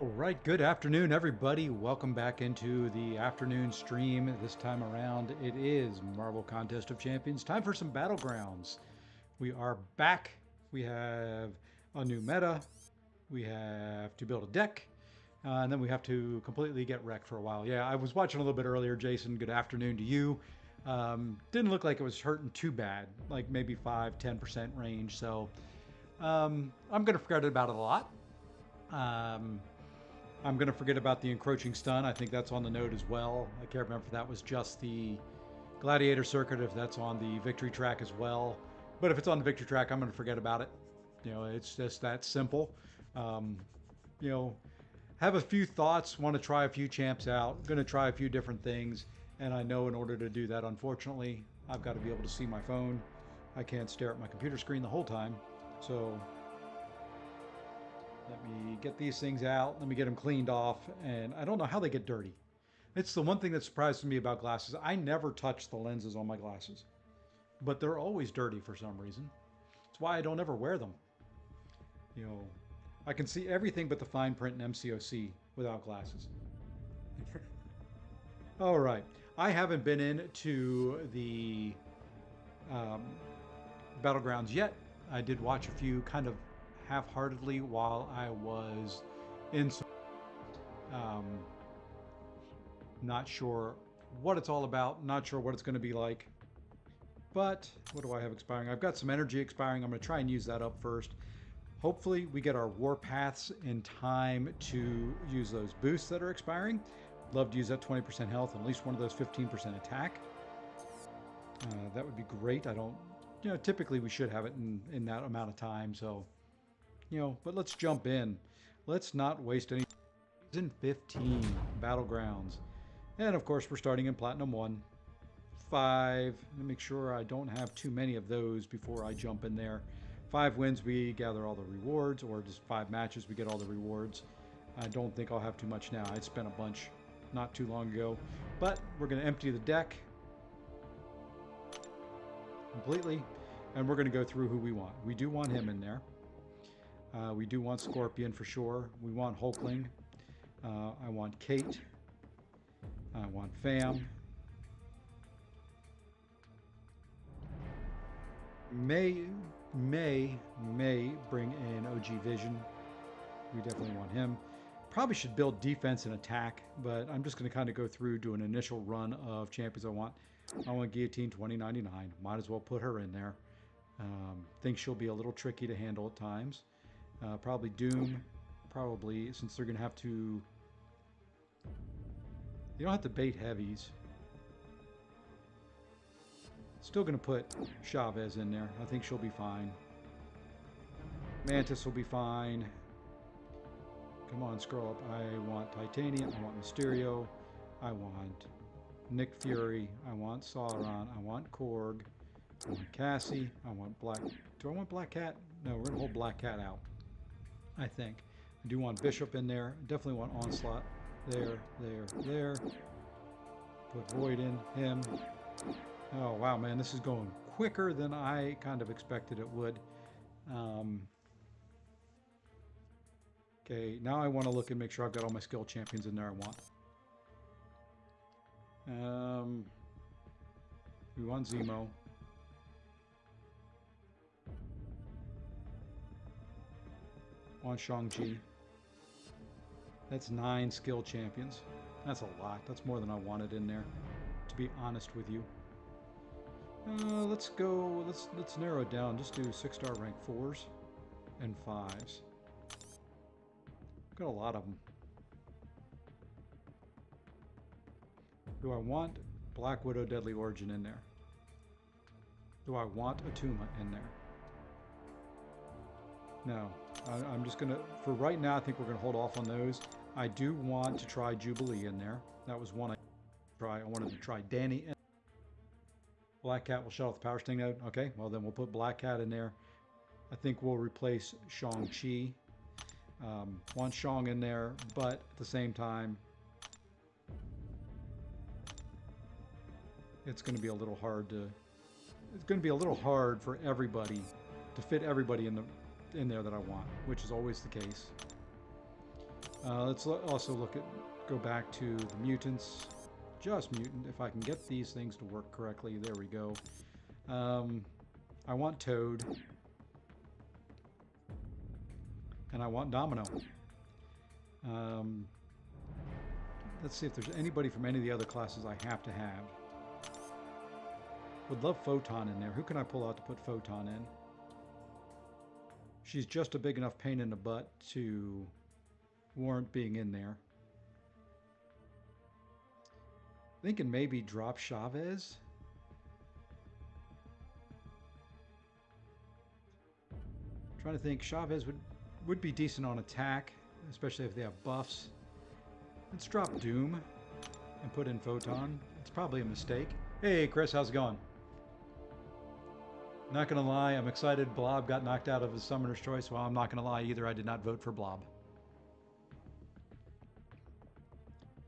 All right, good afternoon, everybody. Welcome back into the afternoon stream. This time around, it is Marvel Contest of Champions. Time for some Battlegrounds. We are back. We have a new meta. We have to build a deck. And then we have to completely get wrecked for a while. Yeah, I was watching a little bit earlier, Jason. Good afternoon to you. Didn't look like it was hurting too bad, like maybe 5–10% range. So I'm going to forget about it a lot. Um, I'm going to forget about the encroaching stun. I think that's on the note as well. I can't remember if that was just the gladiator circuit, if that's on the victory track as well. But if it's on the victory track, I'm going to forget about it. It's just that simple. Um, you know, have a few thoughts, want to try a few champs out, going to try a few different things. And I know in order to do that, unfortunately, I've got to be able to see my phone. I can't stare at my computer screen the whole time. So let me get these things out. Let me get them cleaned off. And I don't know how they get dirty. It's the one thing that surprises me about glasses. I never touch the lenses on my glasses, but they're always dirty for some reason. That's why I don't ever wear them. You know, I can see everything but the fine print in MCOC without glasses. All right. I haven't been into the um, Battlegrounds yet. I did watch a few kind of half-heartedly while I was in. Um, Not sure what it's all about. Not sure what it's going to be like. But what do I have expiring? I've got some energy expiring. I'm going to try and use that up first. Hopefully we get our warpaths in time to use those boosts that are expiring. Love to use that 20% health and at least one of those 15% attack. That would be great. I don't, typically we should have it in that amount of time. So, but let's jump in. Let's not waste any. Season 15 Battlegrounds. And of course, we're starting in Platinum 1. 5. Let me make sure I don't have too many of those before I jump in there. 5 wins, we gather all the rewards, or just 5 matches, we get all the rewards. I don't think I'll have too much now. I spent a bunch not too long ago. But we're going to empty the deck completely, and we're going to go through who we want. We do want him in there. We do want Scorpion for sure. We want Hulkling. I want Kate. I want Fam. May bring in OG Vision. We definitely want him. Probably should build defense and attack, but I'm just going to kind of go through, do an initial run of champions I want. I want Guillotine 2099. Might as well put her in there. Think she'll be a little tricky to handle at times. Probably Doom. Probably, since they're going to have to... You don't have to bait heavies. Still going to put Chavez in there. I think she'll be fine. Mantis will be fine. Come on, scroll up. I want Titanium. I want Mysterio. I want Nick Fury. I want Sauron. I want Korg. I want Cassie. I want Black... Do I want Black Cat? No, we're going to hold Black Cat out, I think. I do want Bishop in there. Definitely want Onslaught. There. Put Void in. Him. Oh, wow, man. This is going quicker than I kind of expected it would. Okay, now I want to look and make sure I've got all my skill champions in there I want. We want Zemo. Want Shang-Chi. That's 9 skill champions. That's a lot. That's more than I wanted in there, to be honest with you. Let's go. Let's narrow it down. Just do 6-star rank 4s and 5s. Got a lot of them. Do I want Black Widow Deadly Origin in there? Do I want Atuma in there? No. I'm just going to, for right now, I think we're going to hold off on those. I do want to try Jubilee in there. That was one I wanted to try Danny. Black Cat will shut off the power sting node. Okay, well then we'll put Black Cat in there. I think we'll replace Shang-Chi. Want Shang in there, but at the same time, it's going to be a little hard to... It's going to be a little hard for everybody to fit everybody in there that I want, which is always the case. Let's also go back to the mutants. Just mutant. If I can get these things to work correctly, there we go. I want Toad. And I want Domino. Let's see if there's anybody from any of the other classes I have to have. Would love Photon in there. Who can I pull out to put Photon in? She's just a big enough pain in the butt to warrant being in there. Thinking maybe drop Chavez. Trying to think, Chavez would be decent on attack, especially if they have buffs. Let's drop Doom and put in Photon. It's probably a mistake. Hey Chris, how's it going? Not gonna lie, I'm excited Blob got knocked out of his Summoner's Choice. Well, I'm not gonna lie either, I did not vote for Blob.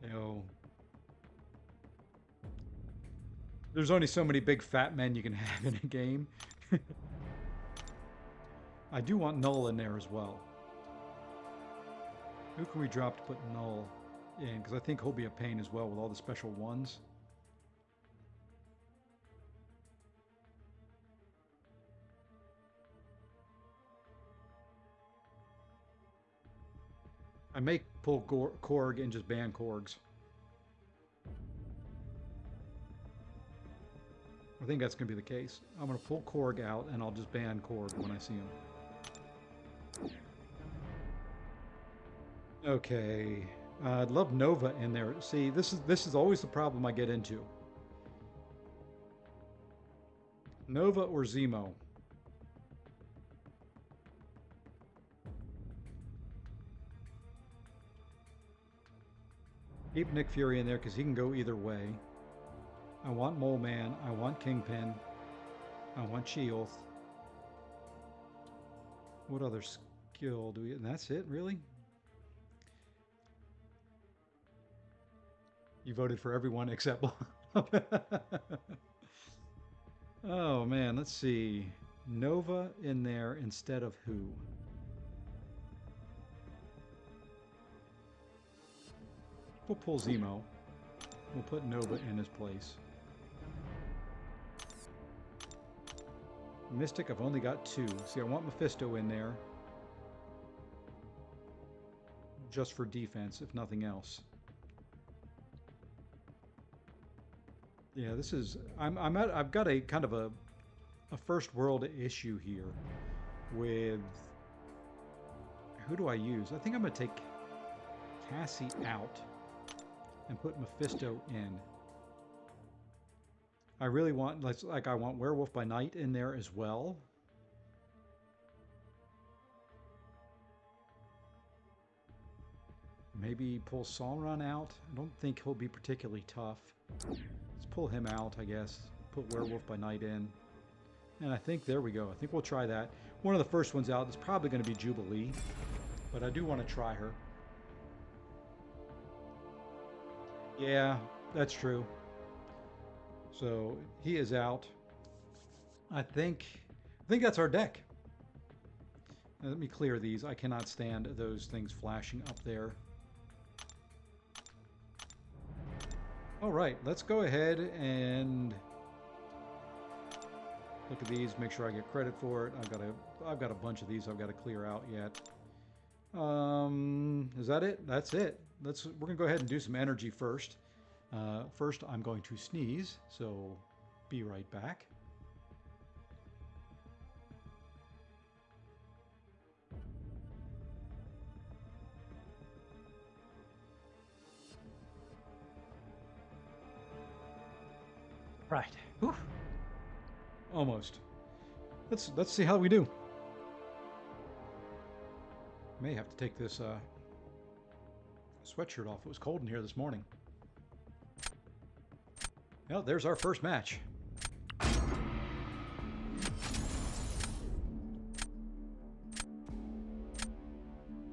You know, there's only so many big fat men you can have in a game. I do want Null in there as well. Who can we drop to put Null in? Because I think he'll be a pain as well with all the special ones. I may pull Korg and just ban Korgs. I think that's going to be the case. I'm going to pull Korg out and I'll just ban Korg when I see him. Okay. I'd love Nova in there. See, this is always the problem I get into. Nova or Zemo. Keep Nick Fury in there because he can go either way. I want Mole Man. I want Kingpin. I want Sheoth. What other skill do we... And that's it, really? You voted for everyone except... Oh, man. Let's see. Nova in there instead of who? We'll pull Zemo. We'll put Nova in his place. Mystic, I've only got 2. See, I want Mephisto in there. Just for defense, if nothing else. Yeah, this is... I've got a kind of a first world issue here with... Who do I use? I think I'm going to take Cassie out and put Mephisto in. I really want, like I want Werewolf by Night in there as well. Maybe pull Sauron out. I don't think he'll be particularly tough. Let's pull him out, I guess. Put Werewolf by Night in. And I think, there we go. I think we'll try that. One of the first ones out is probably going to be Jubilee. But I do want to try her. Yeah, that's true. So he is out. I think that's our deck. Now, let me clear these. I cannot stand those things flashing up there. All right, let's go ahead and look at these. Make sure I get credit for it. I've got a bunch of these I've got to clear out yet. Is that it? That's it. We're gonna go ahead and do some energy first. First, I'm going to sneeze, so be right back. Right. Whew. Almost. Let's see how we do. May have to take this sweatshirt off. It was cold in here this morning. Well, there's our first match.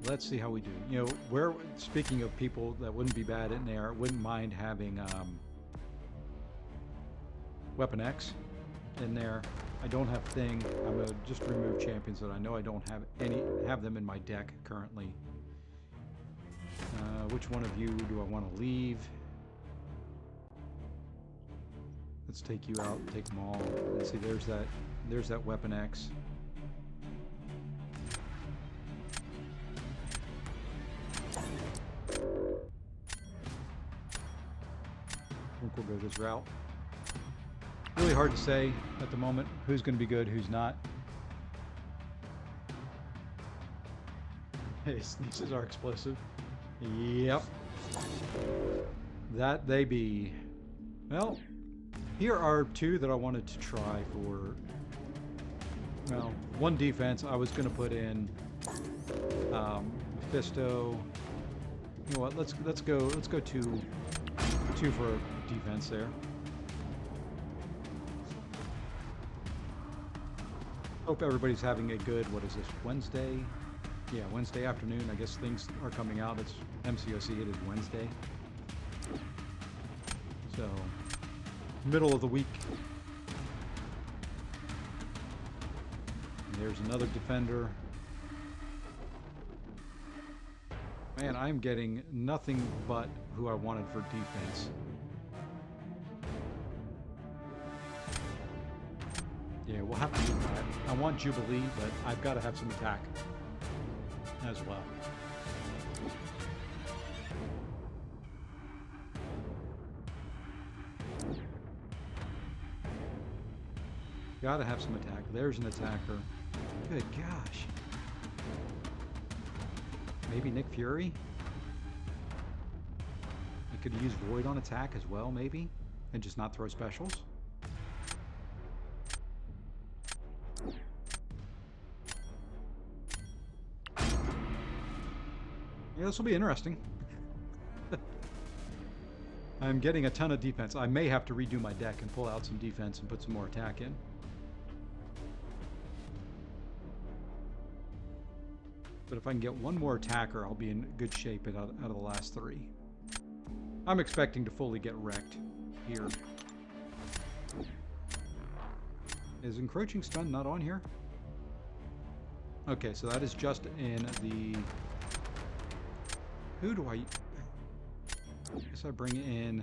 Let's see how we do. You know, speaking of people that wouldn't be bad in there, wouldn't mind having Weapon X in there. I don't have Thing. I'm going to just remove champions that I know I don't have them in my deck currently. Which one of you do I want to leave? Let's take you out, take them all. And see, there's that Weapon X. I think we'll go this route. Really hard to say at the moment who's going to be good, who's not. Hey, sneezes are explosive. Yep. That they be. Well, here are two that I wanted to try for. Well, one defense. I was going to put in Mephisto. You know what? Let's go two for defense there. Hope everybody's having a good, what is this, Wednesday? Yeah, Wednesday afternoon. I guess things are coming out. It's MCOC. It is Wednesday. So, middle of the week. And there's another defender. Man, I'm getting nothing but who I wanted for defense. Yeah, we'll have to do that. I want Jubilee, but I've got to have some attack as well. Gotta have some attack. There's an attacker. Good gosh. Maybe Nick Fury? I could use Void on attack as well, maybe? And just not throw specials? Yeah, this will be interesting. I'm getting a ton of defense. I may have to redo my deck and pull out some defense and put some more attack in. But if I can get one more attacker, I'll be in good shape out of the last three. I'm expecting to fully get wrecked here. Is Encroaching Stun not on here? Okay, so that is just in the... Who do I guess I bring in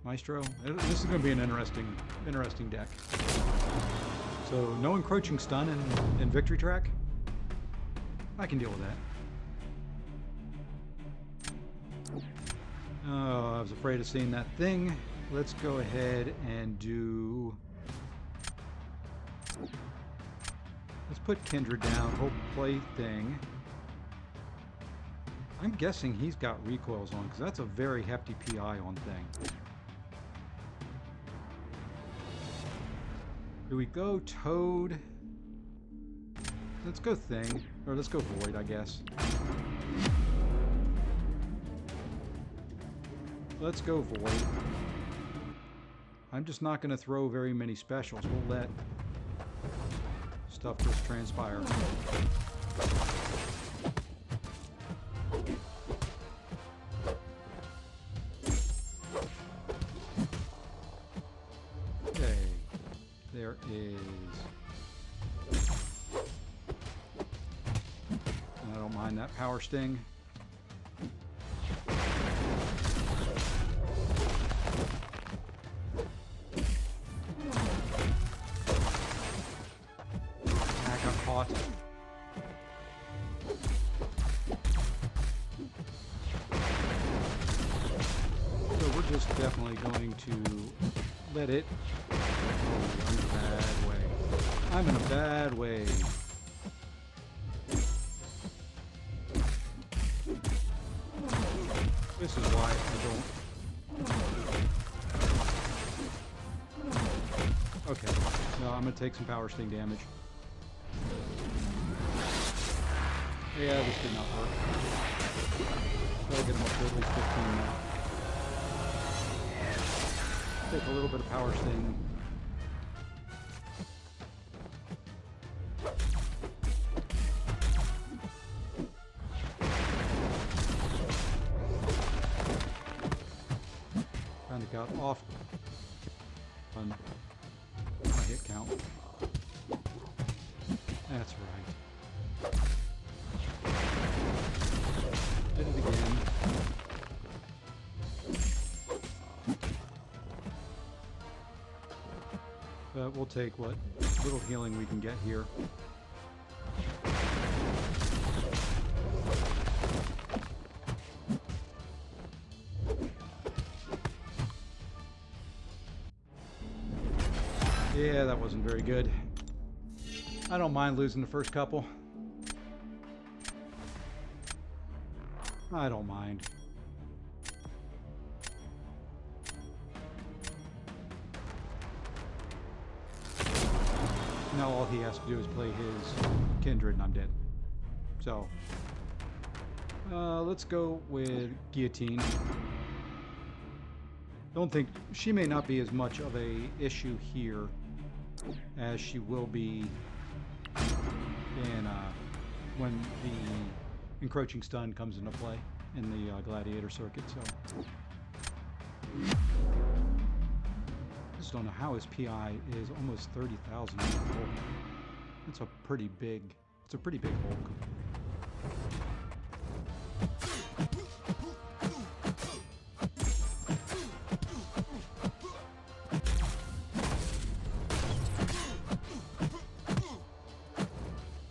Maestro? This is going to be an interesting deck. So no Encroaching Stun in Victory Track. I can deal with that. Oh, I was afraid of seeing that thing. Let's go ahead and do... Let's put Kindred down. Hope Plaything. I'm guessing he's got recoils on, because that's a very hefty PI on thing. Do we go Toad? Let's go Thing. Or let's go Void, I guess. Let's go Void. I'm just not going to throw very many specials. We'll let stuff just transpire. Okay. There is... I don't mind that Power Sting. I got caught. So we're just definitely going to let it... Oh, I'm in a bad way. I'm in a bad way. This is why I don't... Okay, no, I'm going to take some Power Sting damage. Yeah, this did not work. Gotta get him up to at least 15 now. Take a little bit of Power Sting. Kind of got off on my hit count. That's right. Hit it again. But we'll take what little healing we can get here. Yeah, that wasn't very good. I don't mind losing the first couple. I don't mind. Now all he has to do is play his Kindred and I'm dead. So, let's go with Guillotine. Don't think she may not be as much of a issue here as she will be in when the encroaching stun comes into play in the gladiator circuit. So just don't know how his PI is almost 30,000. It's a pretty big. It's a pretty big Hulk.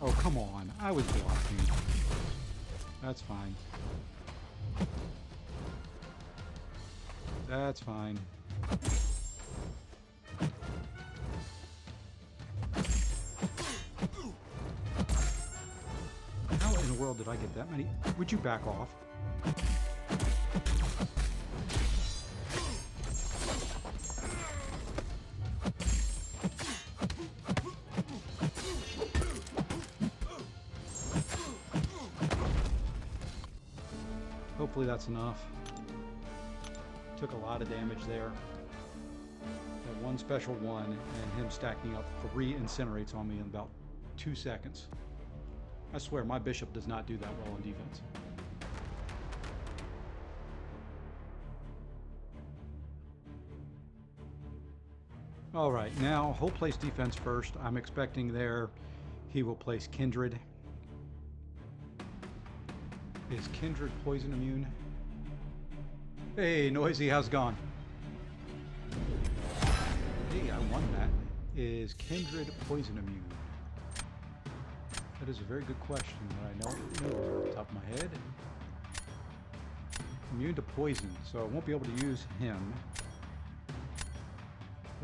Oh, come on. I was blocking. That's fine. That's fine. How in the world did I get that many? Would you back off? Hopefully that's enough. Took a lot of damage there. That one special one and him stacking up 3 incinerates on me in about 2 seconds. I swear my bishop does not do that well in defense. Alright, now he'll place defense first. I'm expecting there he will place Kindred. Is Kindred poison immune? Hey, Noisy, how's it going? Hey, I won that. Is Kindred poison immune? That is a very good question that I don't know off the top of my head. Immune to poison, so I won't be able to use him.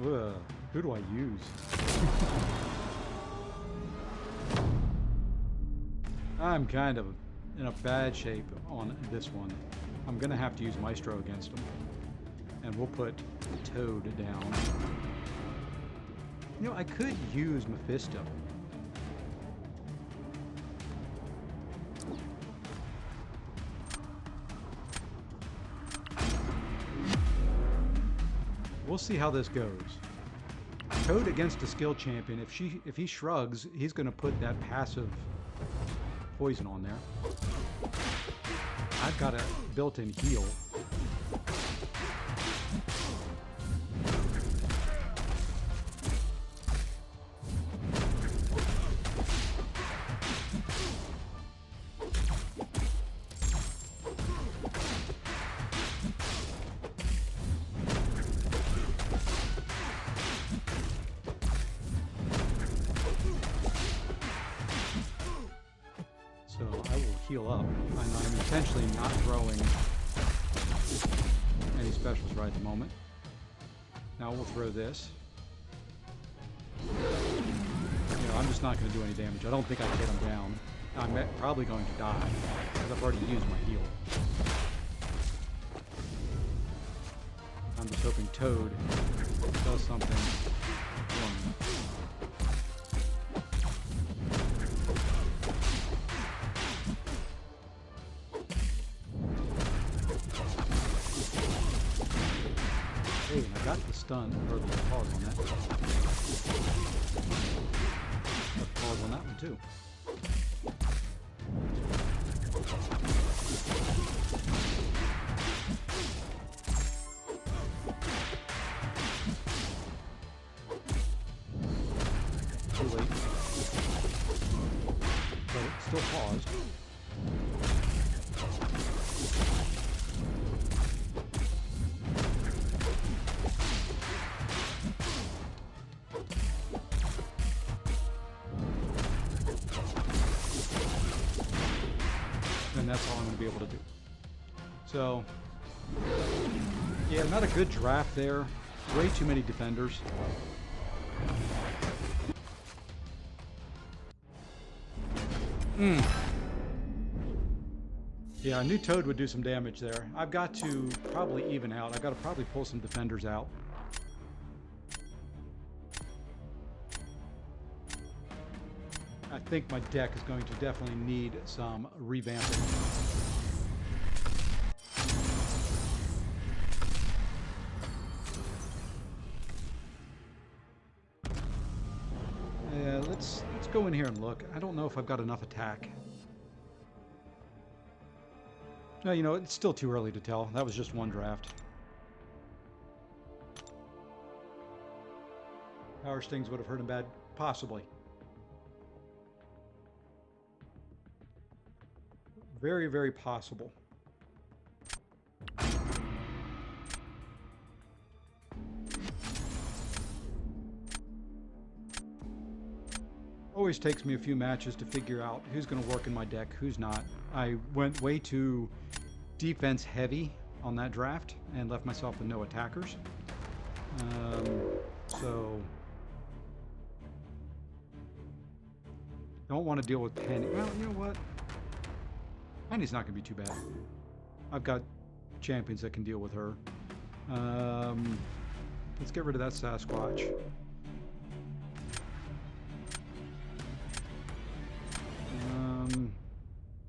Ugh, who do I use? I'm kind of in a bad shape on this one. I'm gonna have to use Maestro against him. And we'll put Toad down. You know, I could use Mephisto. We'll see how this goes. Toad against a skill champion, if he shrugs, he's gonna put that passive poison on there. I've got a built-in heal. So I will heal up. I'm intentionally not throwing any specials right at the moment. Now we'll throw this. You know, I'm just not going to do any damage. I don't think I can get him down. I'm probably going to die because I've already used my heal. I'm just hoping Toad does something for me. Hey, I got the stun, or the pause on that. Got the pause on that one too. Too late. But it still paused. and that's all I'm going to be able to do. So, yeah, not a good draft there. Way too many defenders. Yeah, I knew Toad would do some damage there. I've got to probably even out. I've got to probably pull some defenders out. I think my deck is going to definitely need some revamping. Let's go in here and look. I don't know if I've got enough attack. No, you know, it's still too early to tell. That was just one draft. Power Stings would have hurt him bad. Possibly. Very, very possible. Always takes me a few matches to figure out who's going to work in my deck, who's not. I went way too defense heavy on that draft and left myself with no attackers. So don't want to deal with Penny. Well, you know what? Penny's not going to be too bad. I've got champions that can deal with her. Let's get rid of that Sasquatch.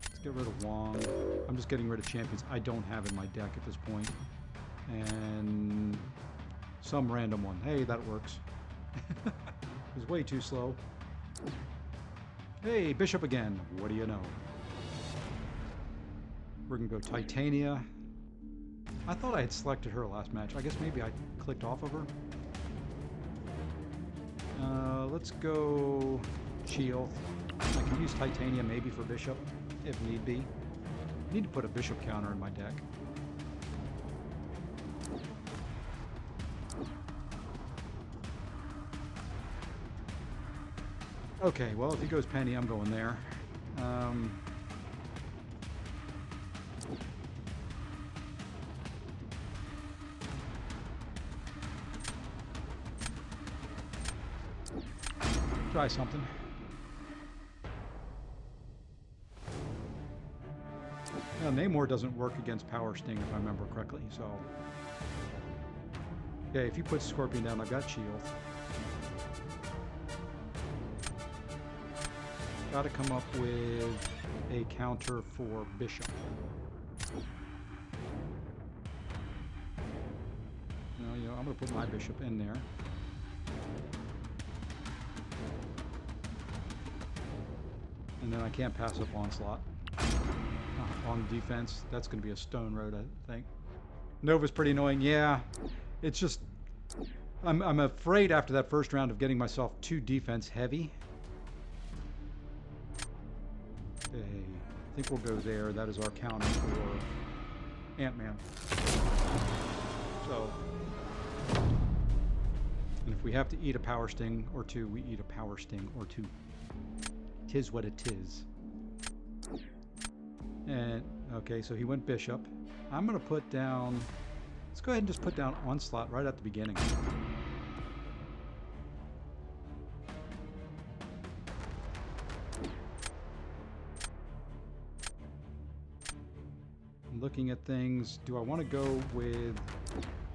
Let's get rid of Wong. I'm just getting rid of champions I don't have in my deck at this point. And some random one. Hey, that works. It was way too slow. Hey, Bishop again. What do you know? We're going to go Titania. I thought I had selected her last match. I guess maybe I clicked off of her. Let's go Shield. I can use Titania maybe for Bishop, if need be. I need to put a Bishop counter in my deck. Okay, well, if he goes Penny, I'm going there. Try something. Now, Namor doesn't work against Power Sting, if I remember correctly, so... Okay, if you put Scorpion down, I've got Shield. Got to come up with a counter for Bishop. No, you know, I'm going to put my Bishop in there. And then I can't pass up Onslaught. On defense, that's going to be a stone road, I think. Nova's pretty annoying. Yeah, it's just... I'm afraid after that first round of getting myself too defense heavy. Okay, I think we'll go there. That is our counter for Ant-Man. So... And if we have to eat a Power Sting or two, we eat a Power Sting or two. 'Tis what it is. And, okay, so he went Bishop. I'm going to put down... Let's go ahead and just put down Onslaught right at the beginning. Looking at things, do I want to go with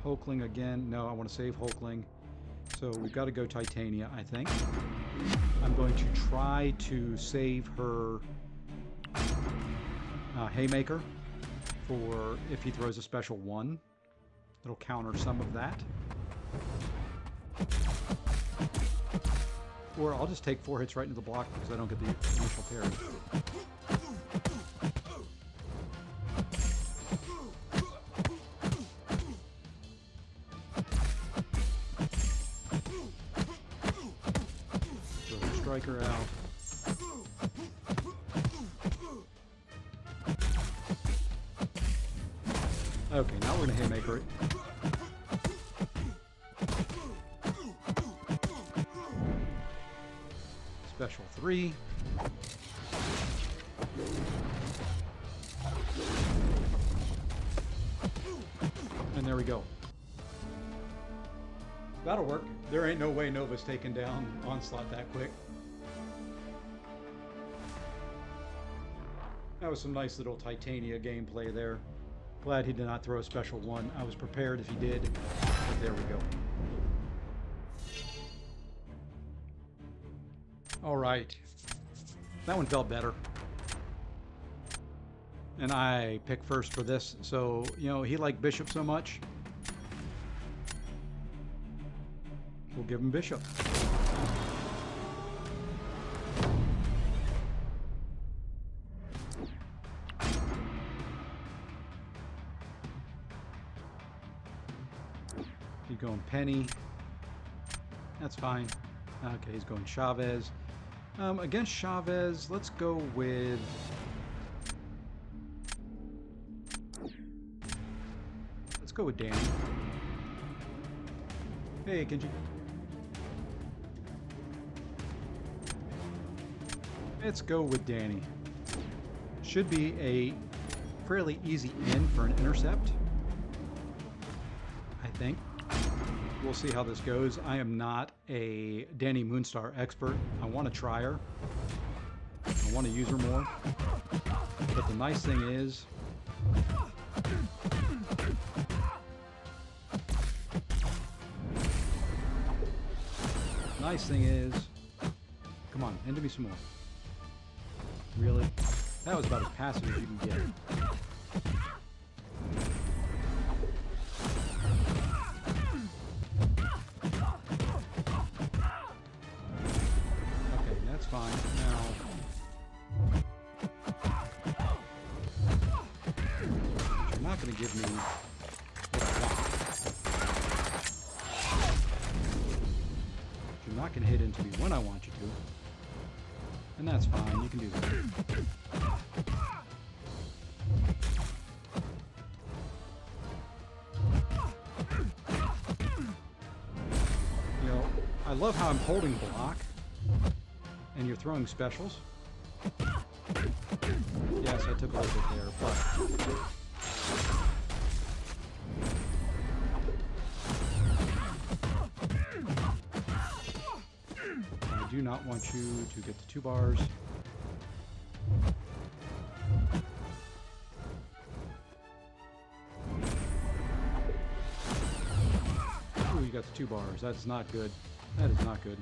Hulkling again? No, I want to save Hulkling. So we've got to go Titania, I think. I'm going to try to save her Haymaker for if he throws a special 1. It'll counter some of that. Or I'll just take 4 hits right into the block because I don't get the initial parry. Striker out. Okay, now we're going to Haymaker it. Special 3. And there we go. That'll work. There ain't no way Nova's taking down Onslaught that quick. That was some nice little Titania gameplay there. Glad he did not throw a special one. I was prepared if he did, but there we go. All right. That one felt better. And I picked first for this, so, you know, he liked Bishop so much. We'll give him Bishop. He's going Penny. That's fine. Okay, he's going Chavez. Against Chavez, let's go with... Let's go with Danny. Hey, Kenji. Let's go with Danny. Should be a fairly easy in for an intercept, I think. We'll see how this goes. I am not a Danny Moonstar expert. I want to try her. I want to use her more. But the nice thing is... Come on, into me some more. Really? That was about as passive as you can get. Okay, that's fine. Now... You're not going to give me what I want. You're not going to hit into me when I want you to. And that's fine, you can do that. You know, I love how I'm holding block, and you're throwing specials. Yes, I took a little bit there, but... I do not want you to get the 2 bars. Ooh, you got the 2 bars. That's not good. That is not good.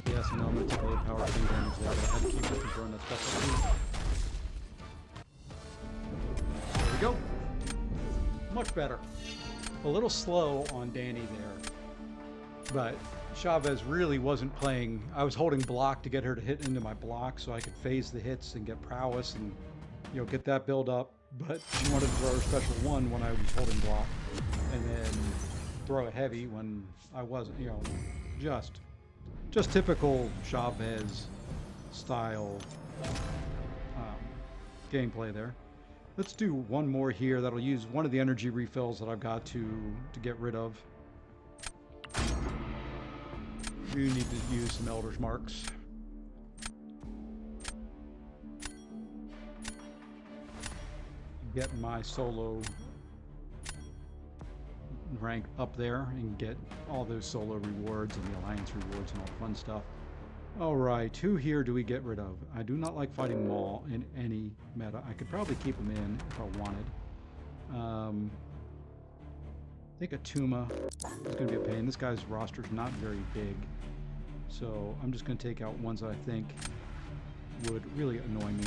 Yes, I know I'm going to take a little power swing damage there, but I had to keep it from throwing that special too. There we go. Much better. A little slow on Danny there, but Chavez really wasn't playing. I was holding block to get her to hit into my block so I could phase the hits and get prowess and, you know, get that build up. But she wanted to throw her special one when I was holding block, and then throw a heavy when I wasn't. You know, just typical Chavez style gameplay there. Let's do one more here that'll use one of the energy refills that I've got to get rid of. We need to use some Elder's Marks. Get my solo rank up there and get all those solo rewards and the alliance rewards and all the fun stuff. Alright, who here do we get rid of? I do not like fighting Maul in any meta. I could probably keep him in if I wanted. I think Atuma is going to be a pain. This guy's roster's not very big. So I'm just going to take out ones that I think would really annoy me.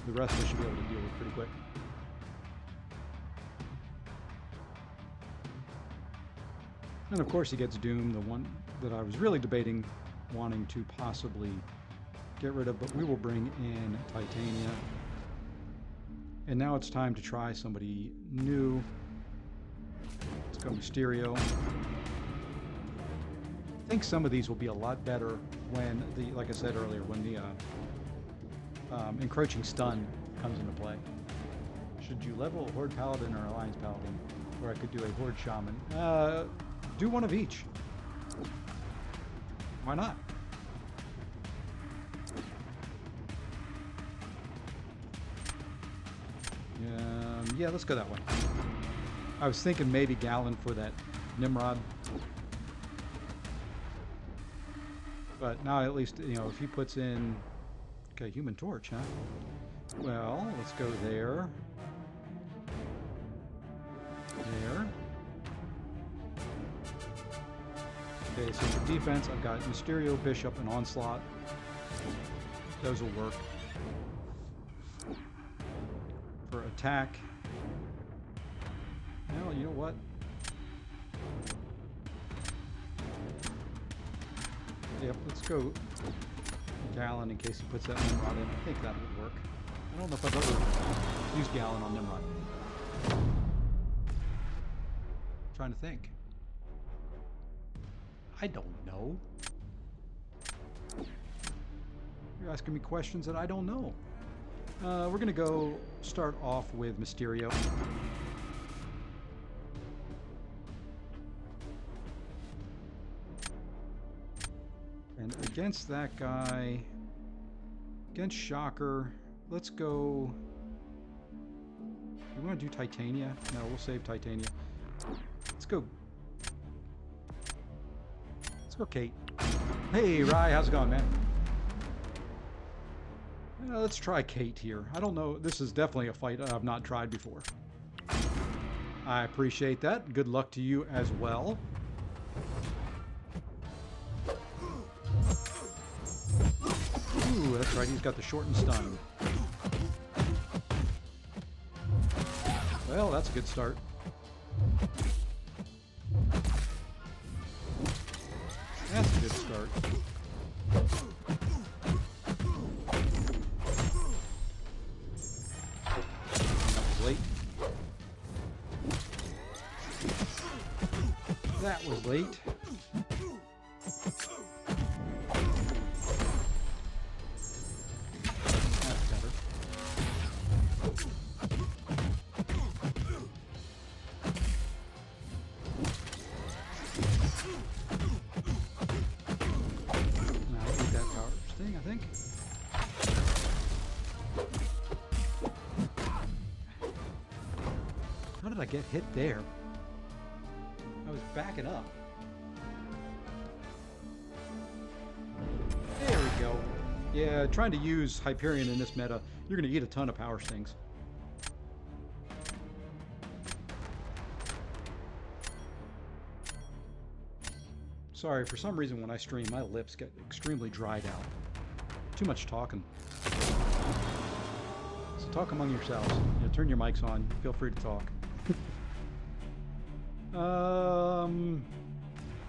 The rest I should be able to deal with pretty quick. And of course he gets Doom, the one that I was really debating wanting to possibly get rid of, but we will bring in Titania. And now it's time to try somebody new. Let's go Mysterio. I think some of these will be a lot better when the, like I said earlier, when the encroaching stun comes into play. Should you level a Horde Paladin or Alliance Paladin? Or I could do a Horde Shaman. Do one of each. Why not? Yeah, let's go that way. I was thinking maybe Gallon for that Nimrod. But now at least, you know, if he puts in... Okay, Human Torch, huh? Well, let's go there. There. Okay, so for defense, I've got Mysterio, Bishop, and Onslaught. Those will work. For attack... Well, you know what? Yep, let's go Gallon in case he puts that Nimrod in. I think that would work. I don't know if I've ever used Gallon on Nimrod. Trying to think. I don't know. You're asking me questions that I don't know. We're going to go start off with Mysterio. And against that guy, against Shocker, let's go... We want to do Titania? No, we'll save Titania. Let's go... Let's go Kate. Hey, Rye, how's it going, man? Let's try Kate here. I don't know. This is definitely a fight I've not tried before. I appreciate that. Good luck to you as well. Ooh, that's right. He's got the short and stun. Well, that's a good start. That's a good start. That was late. That's better. Now I'll beat that power sting, I think. How did I get hit there? I was backing up. There we go. Yeah, trying to use Hyperion in this meta, you're going to eat a ton of power stings. Sorry, for some reason when I stream, my lips get extremely dried out. Too much talking. So talk among yourselves. You know, turn your mics on. Feel free to talk.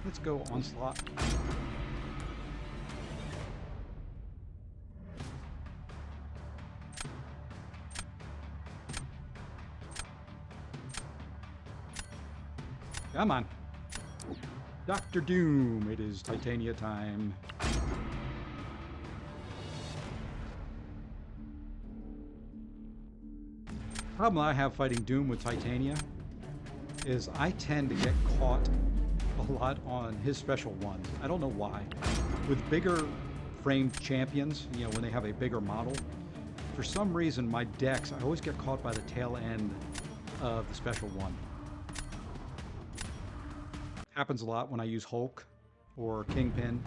Let's go Onslaught. Come on. Dr. Doom, it is Titania time. Problem I have fighting Doom with Titania is I tend to get caught a lot on his special ones. I don't know why. With bigger framed champions, you know, when they have a bigger model, for some reason my decks, I always get caught by the tail end of the special one. Happens a lot when I use Hulk or Kingpin.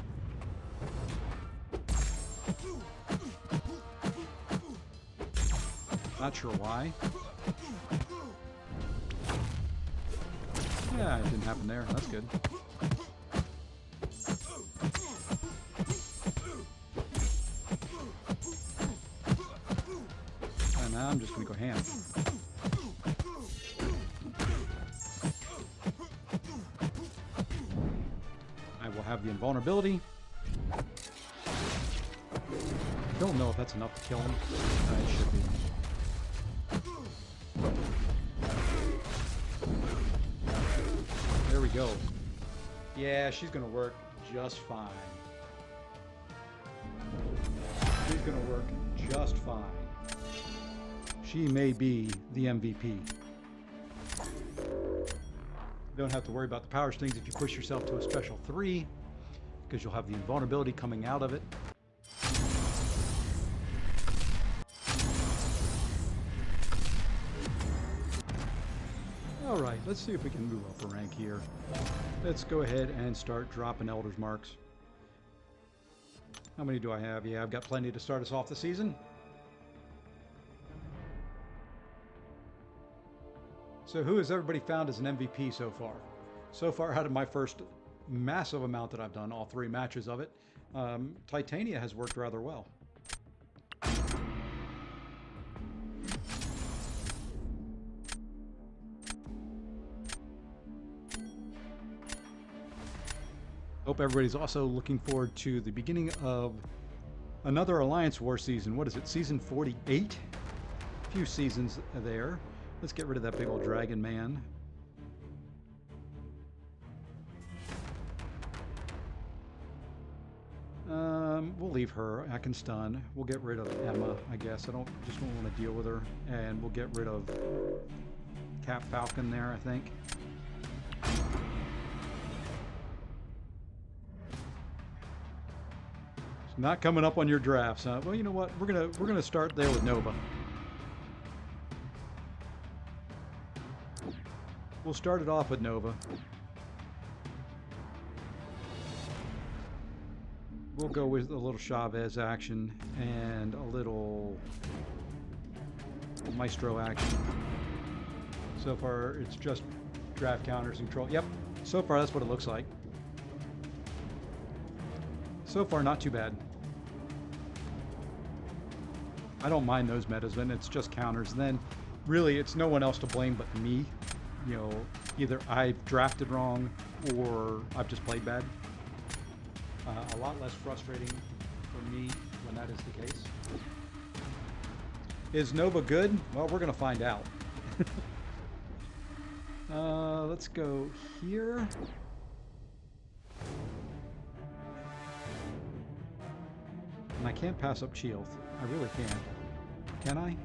Not sure why. Yeah, it didn't happen there. That's good. And now I'm just going to go ham. I will have the invulnerability. Don't know if that's enough to kill him. It should be. There we go. Yeah, she's gonna work just fine. She's gonna work just fine. She may be the MVP. You don't have to worry about the power stings if you push yourself to a special 3, because you'll have the invulnerability coming out of it. Alright, let's see if we can move up a rank here. Let's go ahead and start dropping Elder's Marks. How many do I have? Yeah, I've got plenty to start us off the season. So who has everybody found as an MVP so far? So far, out of my first massive amount that I've done, all 3 matches of it, Titania has worked rather well. Hope everybody's also looking forward to the beginning of another Alliance War season. What is it, season 48? A few seasons there. Let's get rid of that big old dragon man. We'll leave her. I can stun. We'll get rid of Emma, I guess. I don't want to deal with her. And we'll get rid of Cap Falcon there, I think. It's not coming up on your drafts, huh? Well, you know what? We're gonna start there with Nova. We'll start it off with Nova. We'll go with a little Chavez action and a little Maestro action. So far, it's just draft counters and control. Yep, so far that's what it looks like. So far, not too bad. I don't mind those metas when it's just counters. And then, really, it's no one else to blame but me. You know, either I've drafted wrong or I've just played bad. A lot less frustrating for me when that is the case. Is Nova good? Well, we're going to find out. Let's go here. And I can't pass up Shield. I really can't. Can I?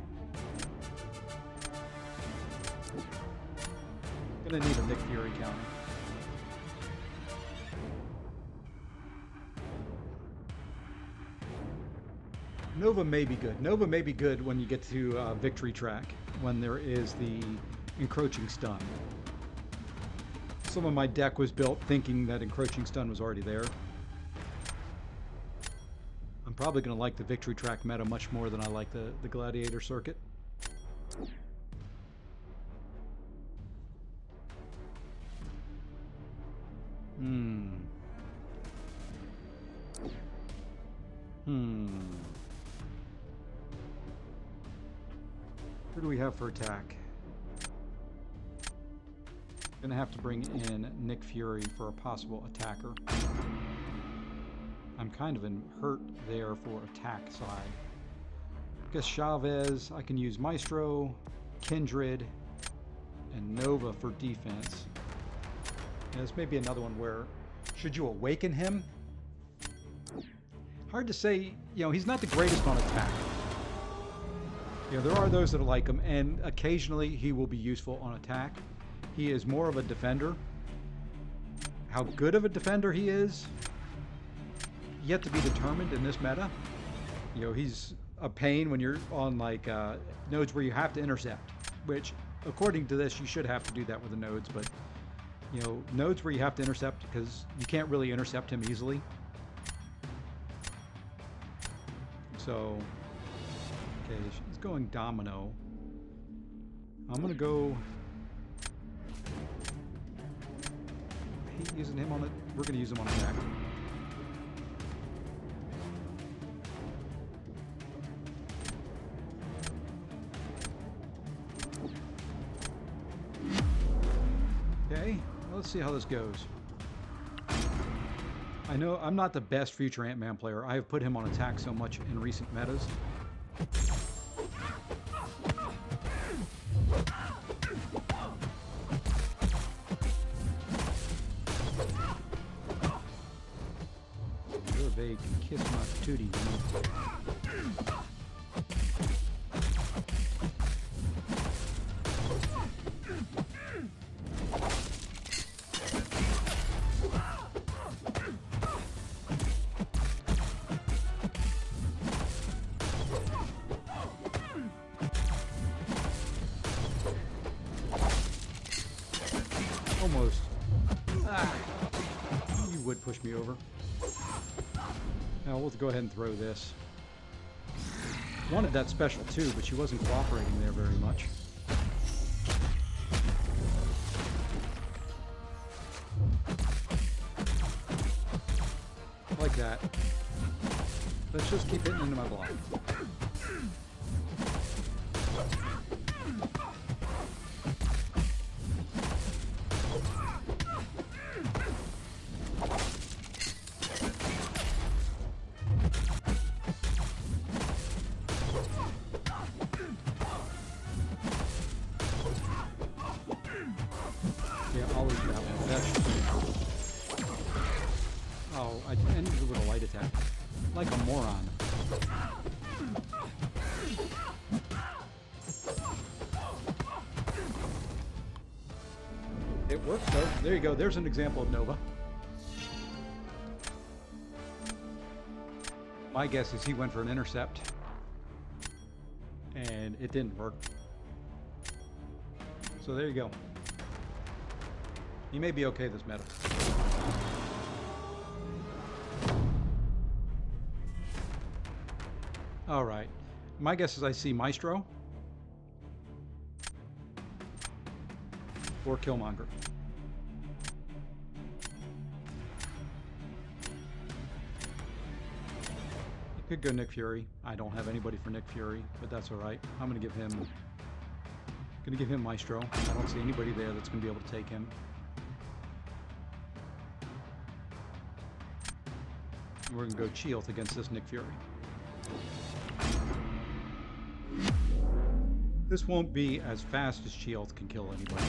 Gonna need a Nick Fury counter. Nova may be good. Nova may be good when you get to Victory Track, when there is the encroaching stun. Some of my deck was built thinking that encroaching stun was already there. I'm probably going to like the Victory Track meta much more than I like the Gladiator circuit. Who do we have for attack? Gonna have to bring in Nick Fury for a possible attacker. I'm kind of in hurt there for attack side. I guess Chavez, I can use Maestro, Kindred, and Nova for defense. And this may be another one where, should you awaken him? Hard to say, you know, he's not the greatest on attack. You know, there are those that like him, and occasionally he will be useful on attack. He is more of a defender. How good of a defender he is, yet to be determined in this meta. You know, he's a pain when you're on like nodes where you have to intercept, which according to this you should have to do that with the nodes, but you know, nodes where you have to intercept because you can't really intercept him easily. So, okay, he's going Domino. I'm gonna go. I hate using him on it. We're gonna use him on attack. Okay, well, let's see how this goes. I know I'm not the best future Ant-Man player. I have put him on attack so much in recent metas. You're a vague kiss my tootie, you know? would push me over. Now we'll go ahead and throw this. Wanted that special too, but she wasn't cooperating there very much. Like that. Let's just keep hitting into my block. Yeah, I'll leave that one. That should be cool. Oh, I ended it with a light attack. Like a moron. It worked though. There you go. There's an example of Nova. My guess is he went for an intercept. And it didn't work. So there you go. He may be okay this meta. Alright. My guess is I see Maestro. Or Killmonger. You could go Nick Fury. I don't have anybody for Nick Fury, but that's alright. I'm gonna give him Maestro. I don't see anybody there that's gonna be able to take him. We're gonna go Chilth against this Nick Fury. This won't be as fast as Chilth can kill anybody.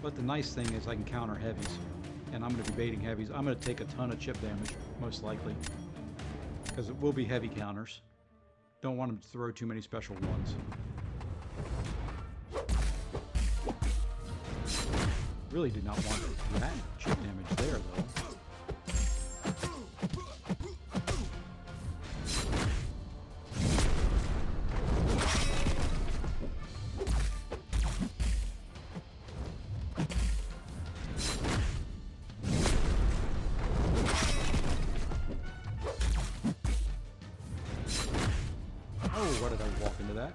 But the nice thing is I can counter heavies. And I'm going to be baiting heavies. I'm going to take a ton of chip damage, most likely. Because it will be heavy counters. Don't want him to throw too many special ones. Really do not want that chip damage there, though. Why did I walk into that?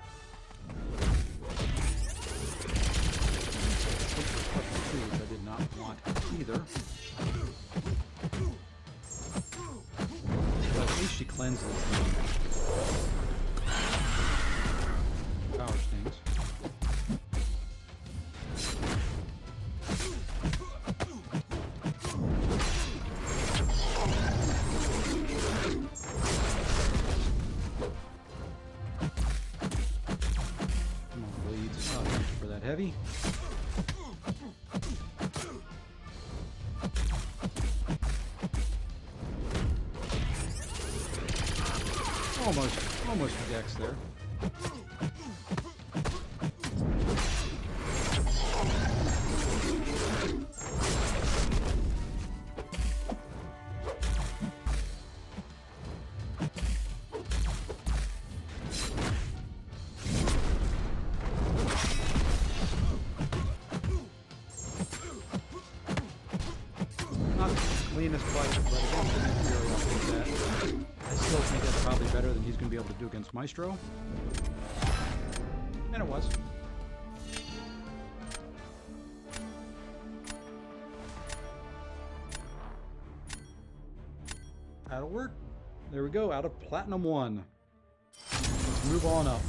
Which I did not want either. But at least she cleanses the power stings. Heavy. Almost Dex there. Cleanest fight, but against the Nick Fury, I'll take that. I still think that's probably better than he's going to be able to do against Maestro. And it was. That'll work. There we go, out of Platinum 1. Let's move on up.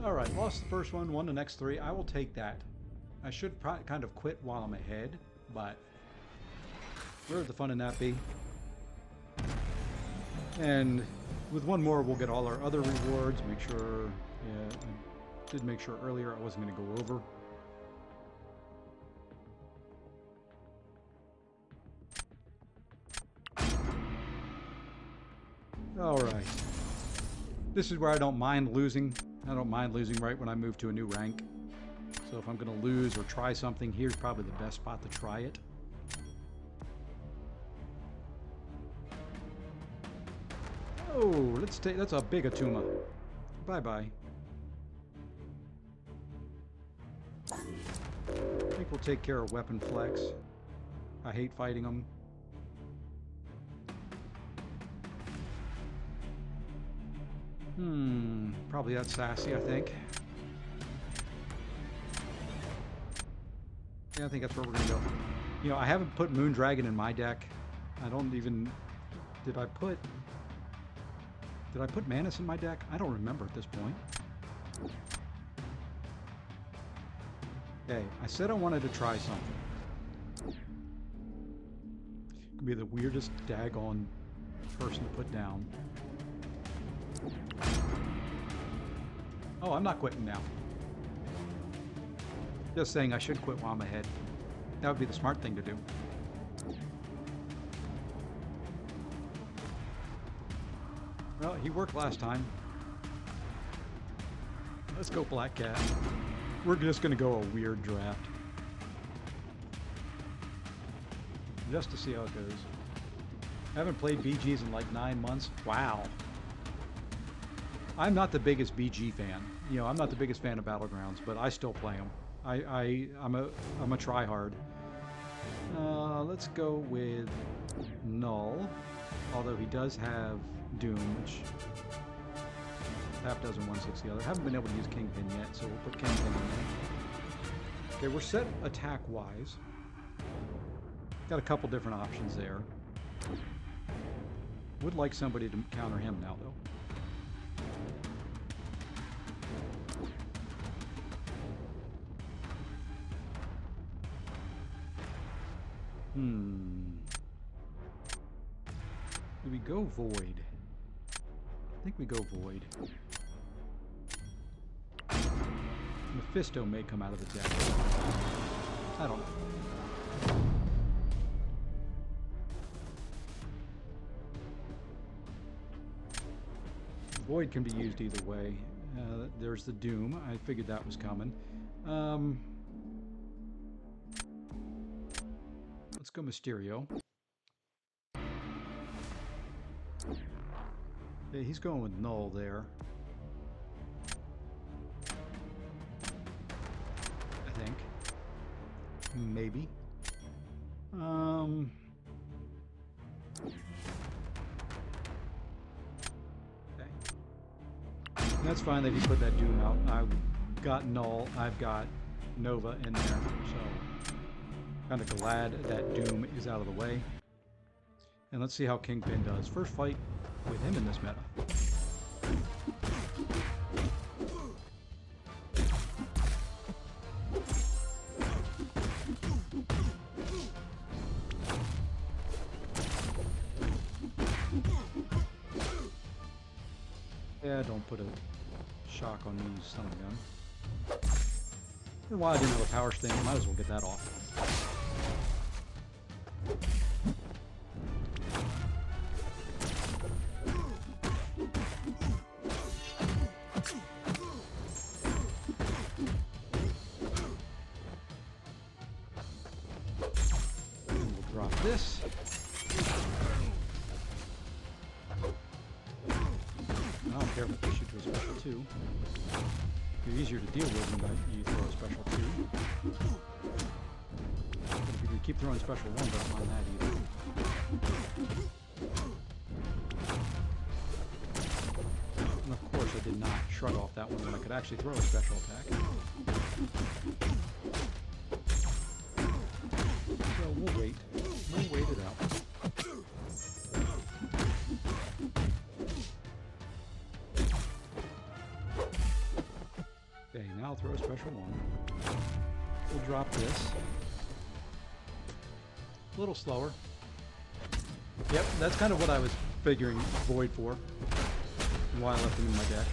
Alright, lost the first one, won the next 3. I will take that. I should kind of quit while I'm ahead, but where would the fun in that be? And with one more, we'll get all our other rewards. Make sure, yeah, I did make sure earlier I wasn't going to go over. Alright. This is where I don't mind losing. I don't mind losing right when I move to a new rank. So if I'm going to lose or try something, here's probably the best spot to try it. Oh, let's take, that's a big Atuma. Bye-bye. I think we'll take care of weapon flex. I hate fighting them. Probably that's sassy, I think. Yeah, I think that's where we're gonna go. You know, I haven't put Moondragon in my deck. I don't even... Did I put Manus in my deck? I don't remember at this point. Okay, I said I wanted to try something. It could be the weirdest daggone person to put down. Oh, I'm not quitting now. Just saying I should quit while I'm ahead. That would be the smart thing to do. Well, he worked last time. Let's go Black Cat. We're just going to go a weird draft. Just to see how it goes. I haven't played BGs in like 9 months. Wow. I'm not the biggest BG fan. You know, I'm not the biggest fan of Battlegrounds, but I still play them. I'm a tryhard. Let's go with Null, although he does have Doom, which half dozen, 1/6 the other. Haven't been able to use Kingpin yet, so we'll put Kingpin in there. Okay, we're set attack-wise. Got a couple different options there. Would like somebody to counter him now, though. Do we go Void? I think we go Void. Mephisto may come out of the deck. I don't know. Void can be used either way. There's the Doom. I figured that was coming. Let's go Mysterio. Yeah, he's going with Null there. I think. Maybe. Okay. That's fine that he put that Doom out. I've got Null. I've got Nova in there, so kind of glad that Doom is out of the way. And let's see how Kingpin does. First fight with him in this meta. Yeah, don't put a shock on me, you son of a gun. And while I didn't have a power sting, I might as well get that off. And we'll drop this. I don't care if I push you to a special 2. You're easier to deal with when you throw a special 2. But if you can keep throwing special 1s, I don't mind that either. And of course I did not shrug off that one when I could actually throw a special attack. So we'll wait. We'll wait it out. Okay, now I'll throw a special 1. We'll drop this. A little slower. Yep, that's kind of what I was figuring Void for, and why I left him in my deck.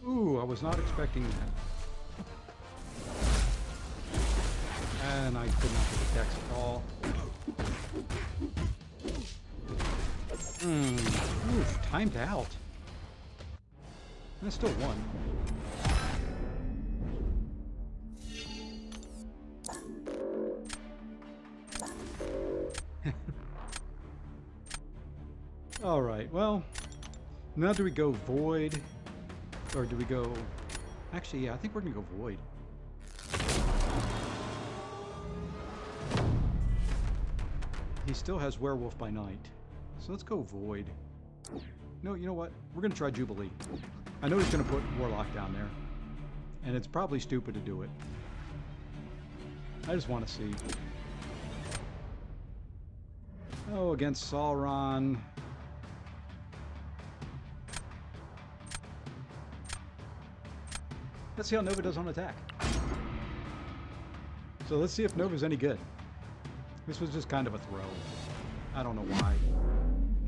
Ooh, I was not expecting that. And I could not get the decks at all. Oof, timed out. I still won. Alright, well, now do we go Void? Or do we go... Actually, yeah, I think we're going to go Void. He still has Werewolf by Night. So let's go Void. No, you know what? We're going to try Jubilee. I know he's going to put Warlock down there. And it's probably stupid to do it. I just want to see. Oh, against Sauron. Let's see how Nova does on attack. So let's see if Nova's any good. This was just kind of a throw. I don't know why.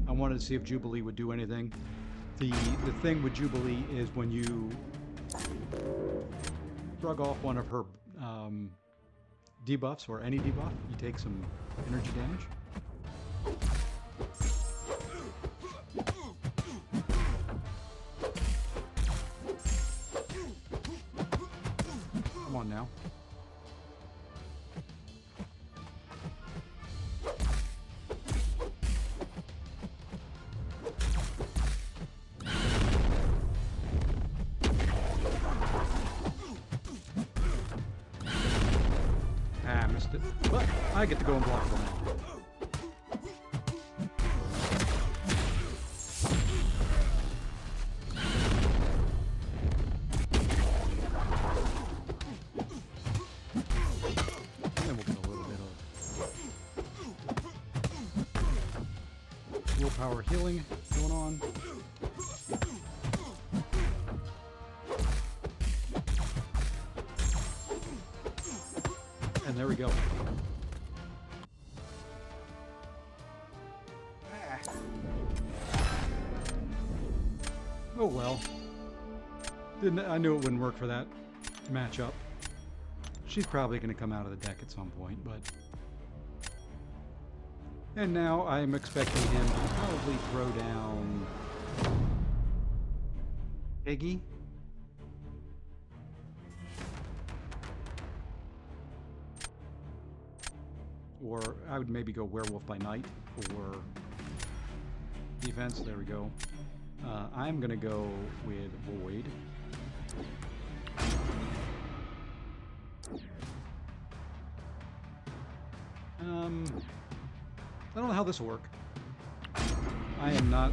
I wanted to see if Jubilee would do anything. The thing with Jubilee is when you shrug off one of her debuffs, or any debuff, you take some energy damage. Come on now. It. But I get to go and block for now. And then we'll get a little bit of willpower healing going on. And there we go. Oh well. I knew it wouldn't work for that matchup. She's probably going to come out of the deck at some point, but... And now I'm expecting him to probably throw down... Piggy? Or I would maybe go Werewolf by Night for defense. There we go. I'm going to go with Void. I don't know how this will work. I am not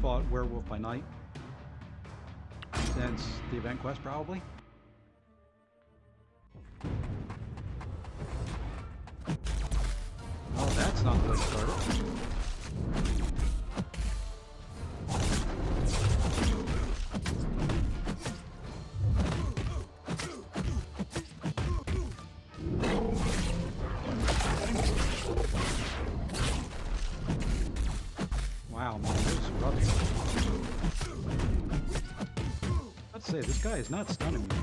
fought Werewolf by Night since the event quest, probably. Oh, that's not the way to start it. Wow, man, this is rubbish. Let's say this guy is not stunning me.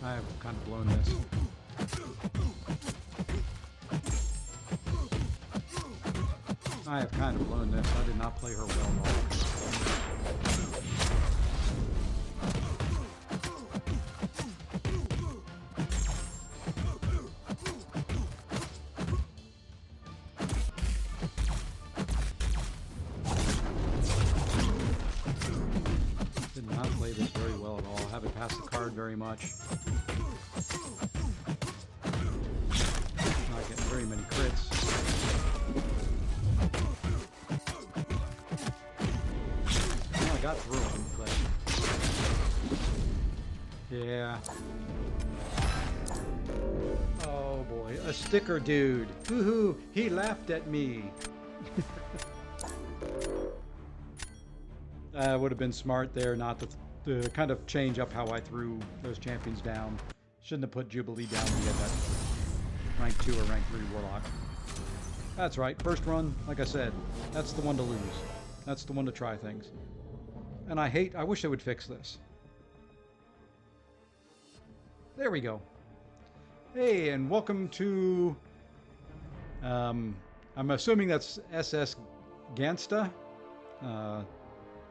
I have kind of blown this. I have kind of blown this. I did not play her well at all. Did not play this very well at all. Haven't passed the card very much. Not getting very many crits. I got through him, but yeah. Oh boy, a sticker dude. Woohoo! He laughed at me. Would have been smart there not to kind of change up how I threw those champions down. Shouldn't have put Jubilee down to get that rank 2 or rank 3 Warlock. That's right, first run, like I said, that's the one to lose. That's the one to try things. And I wish they would fix this. There we go. Hey, and welcome to I'm assuming that's SS Gansta. Uh,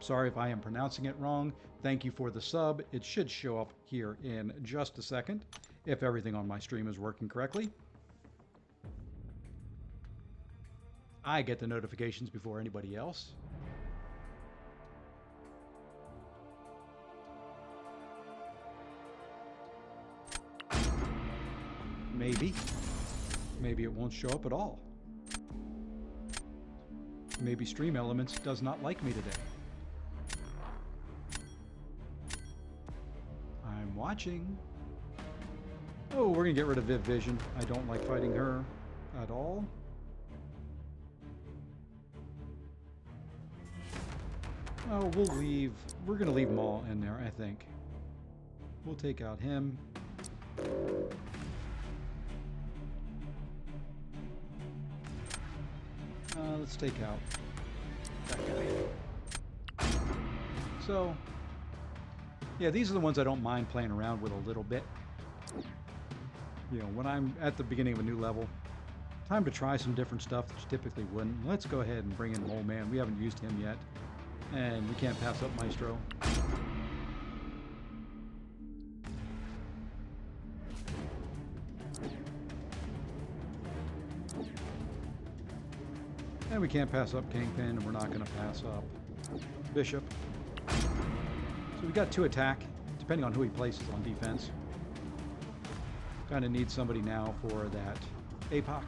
Sorry if I am pronouncing it wrong. Thank you for the sub. It should show up here in just a second if everything on my stream is working correctly. I get the notifications before anybody else. Maybe. Maybe it won't show up at all. Maybe Stream Elements does not like me today. I'm watching. Oh, we're gonna get rid of Viv Vision. I don't like fighting her at all. Oh, we'll leave. We're gonna leave them all in there, I think. We'll take out him. Let's take out that guy. So, yeah, these are the ones I don't mind playing around with a little bit. You know, when I'm at the beginning of a new level, time to try some different stuff that you typically wouldn't. Let's go ahead and bring in Mole Man. We haven't used him yet. And we can't pass up Maestro. And we can't pass up Kingpin, and we're not going to pass up Bishop. So we got 2 attack, depending on who he places on defense. Kind of need somebody now for that APOC.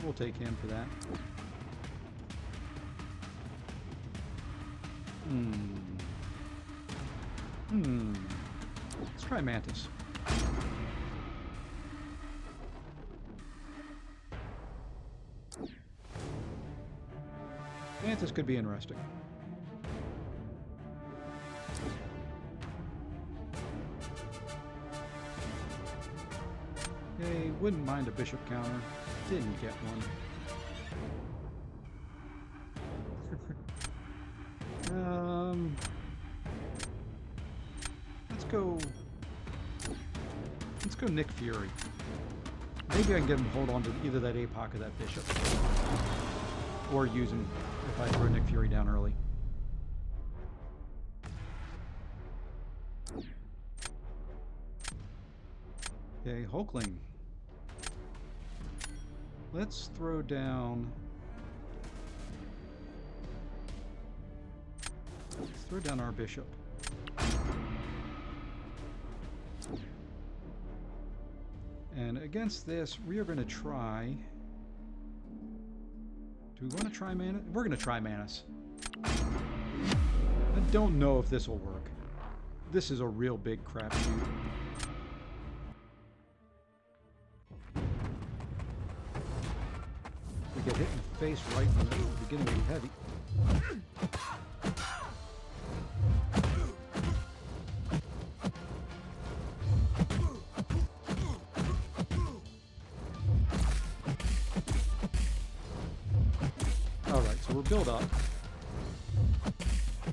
We'll take him for that. Let's try Mantis. Mantis could be interesting. Okay, wouldn't mind a bishop counter. Didn't get one. Let's go Nick Fury. Maybe I can get him to hold on to either that APOC or that bishop. Or use him if I throw Nick Fury down early. Okay, Hulkling. Let's throw down... Let's throw down our bishop. And against this, we are going to try... Do we want to try Manus? We're going to try Manus. I don't know if this will work. This is a real big crapshoot. We get hit in the face right from the beginning of the heavy. Alright, so we're built up.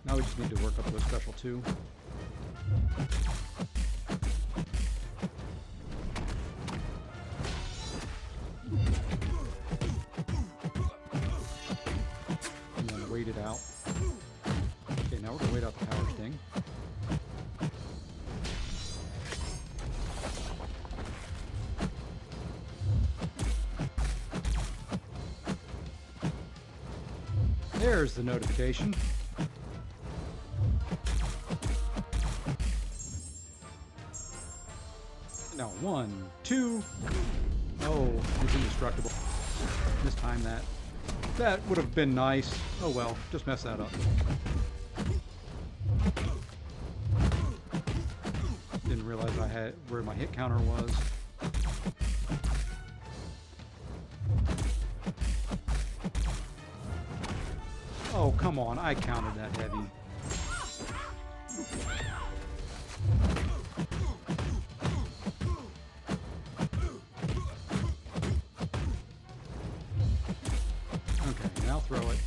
Now we just need to work up to a special 2. And then wait it out. Okay, now we're going to wait out the power sting. There's the notification. Now 1, 2. Oh, he's indestructible. Mistime that. That would have been nice. Oh well, just mess that up. Didn't realize I had where my hit counter was. Oh, come on, I counted that heavy. Okay, now throw it.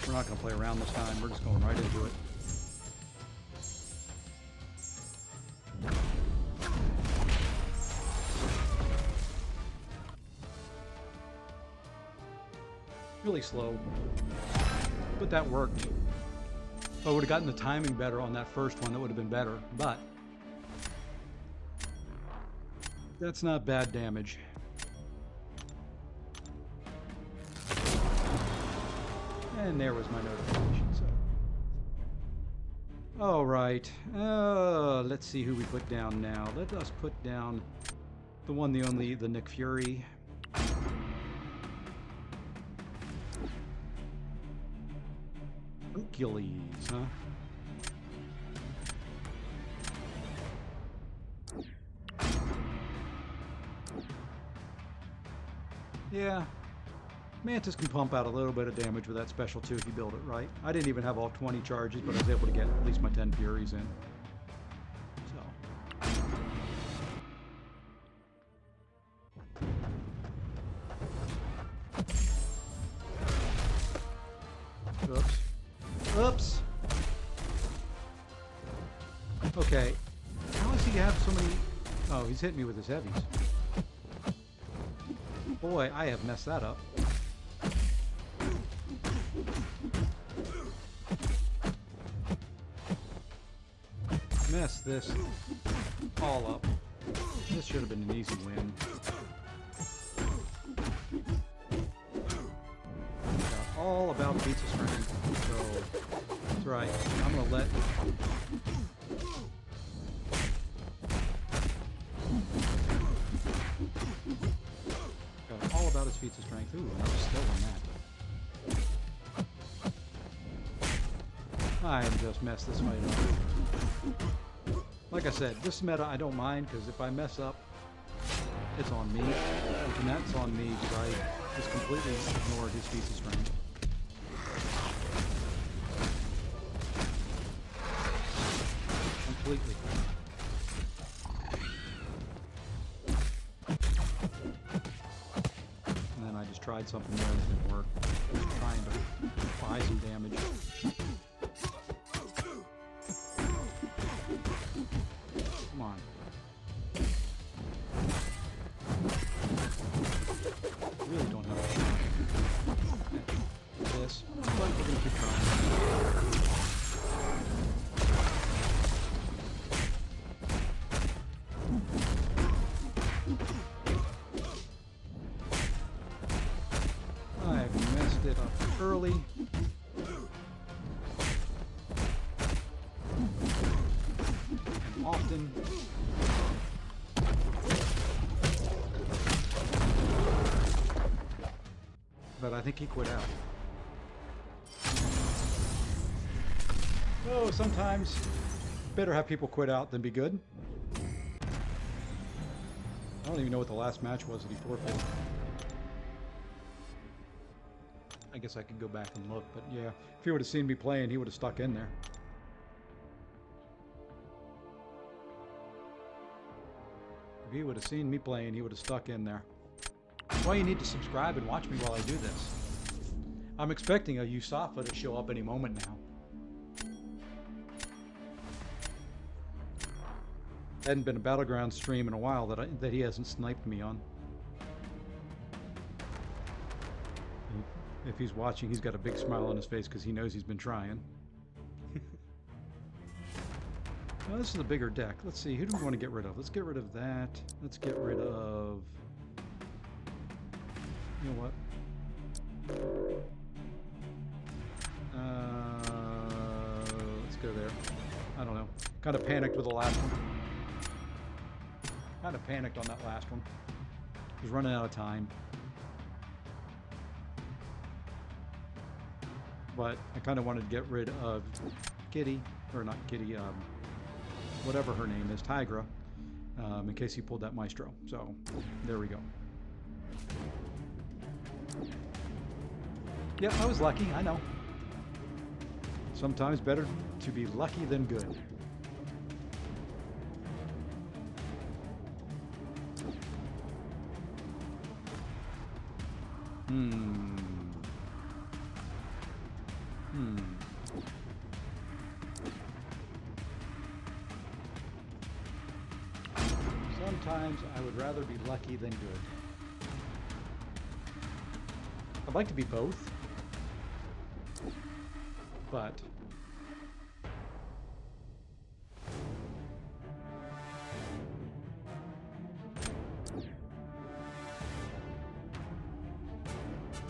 We're not going to play around this time, we're just going right into it. Really slow. But that worked. If I would have gotten the timing better on that first one, that would have been better. But that's not bad damage. And there was my notification. So, all right. Let's see who we put down now. Let us put down the one, the only, the Nick Fury. Hercules, huh? Yeah. Mantis can pump out a little bit of damage with that special too if you build it right. I didn't even have all 20 charges, but I was able to get at least my 10 Furies in. So. Oops. Oops! Okay. How does he have so many... Oh, he's hitting me with his heavies. Boy, I have messed that up. Mess this all up. This should have been an easy win. Got all about pizza strength, so that's right. I'm gonna let. Got all about his pizza strength. Ooh, and I was still on that. I just messed this fight up. Like I said, this meta I don't mind, because if I mess up, it's on me. And that's on me, because I just completely ignored his pizza strength. Completely. And then I just tried something there and it didn't work. Just trying to buy some damage. Come on. Really don't have a shot at this, but we're gonna keep trying. I've messed it up early. And often. But I think he quit out. Oh, sometimes better have people quit out than be good. I don't even know what the last match was that he forfeited. I guess I could go back and look, but yeah, if he would have seen me playing, he would have stuck in there. If he would have seen me playing, he would have stuck in there. That's why you need to subscribe and watch me while I do this. I'm expecting a Yusafa to show up any moment now. Hadn't been a Battlegrounds stream in a while that he hasn't sniped me on. If he's watching, he's got a big smile on his face because he knows he's been trying. Well, this is a bigger deck. Let's see, who do we want to get rid of? Let's get rid of that. Let's get rid of... You know what? Let's go there. I don't know. Kind of panicked with the last one. Kind of panicked on that last one. Was running out of time. But I kind of wanted to get rid of Kitty, or not Kitty, whatever her name is, Tigra, in case he pulled that Maestro. So, there we go. Yep, I was lucky, I know. Sometimes better to be lucky than good. Sometimes I would rather be lucky than good. I'd like to be both. but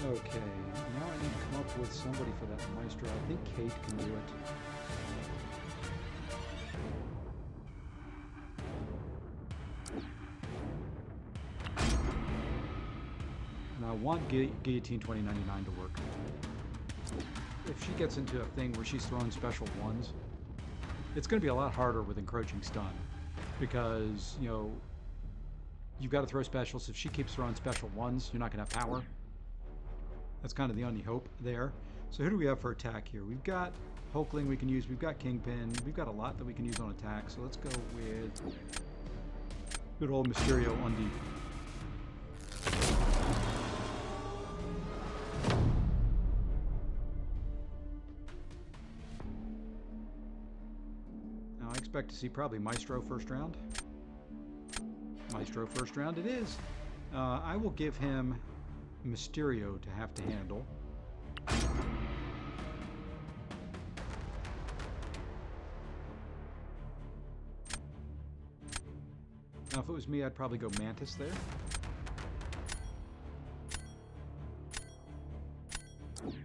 okay, now I need to come up with somebody for that Maestro. I think Kate can do it. And I want Guillotine 2099 to work. If she gets into a thing where she's throwing special ones, it's going to be a lot harder with encroaching stun. Because, you know, you've got to throw specials. If she keeps throwing special ones, you're not going to have power. That's kind of the only hope there. So who do we have for attack here? We've got Hulkling we can use. We've got Kingpin. We've got a lot that we can use on attack. So let's go with good old Mysterio on D. Now I expect to see probably Maestro first round. Maestro first round it is. I will give him Mysterio to have to handle. Now if it was me, I'd probably go Mantis there.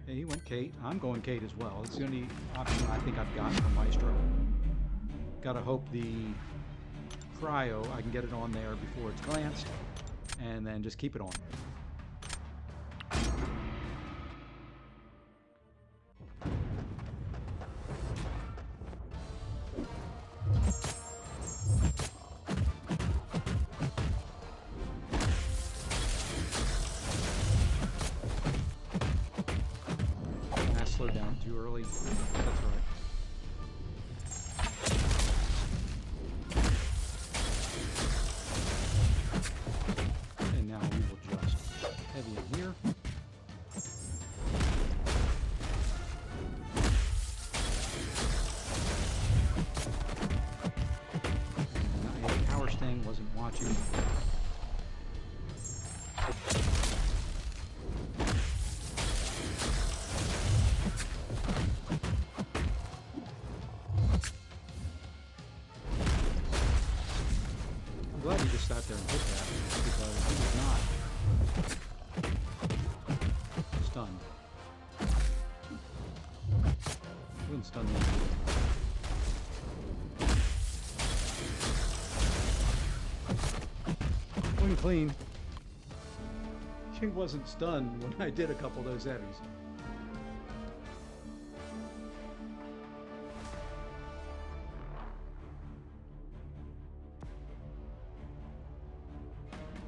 Hey, he went Kate. I'm going Kate as well. It's the only option I think I've got for Maestro. Gotta hope the Cryo, I can get it on there before it's glanced, and then just keep it on. I slowed down too early. That's all right. And now we will just heavy in here. And Power Sting wasn't watching. I'm glad he just sat there and hit that, because he was not stunned. He wasn't stunned anymore. Wing clean. She wasn't stunned when I did a couple of those heavies.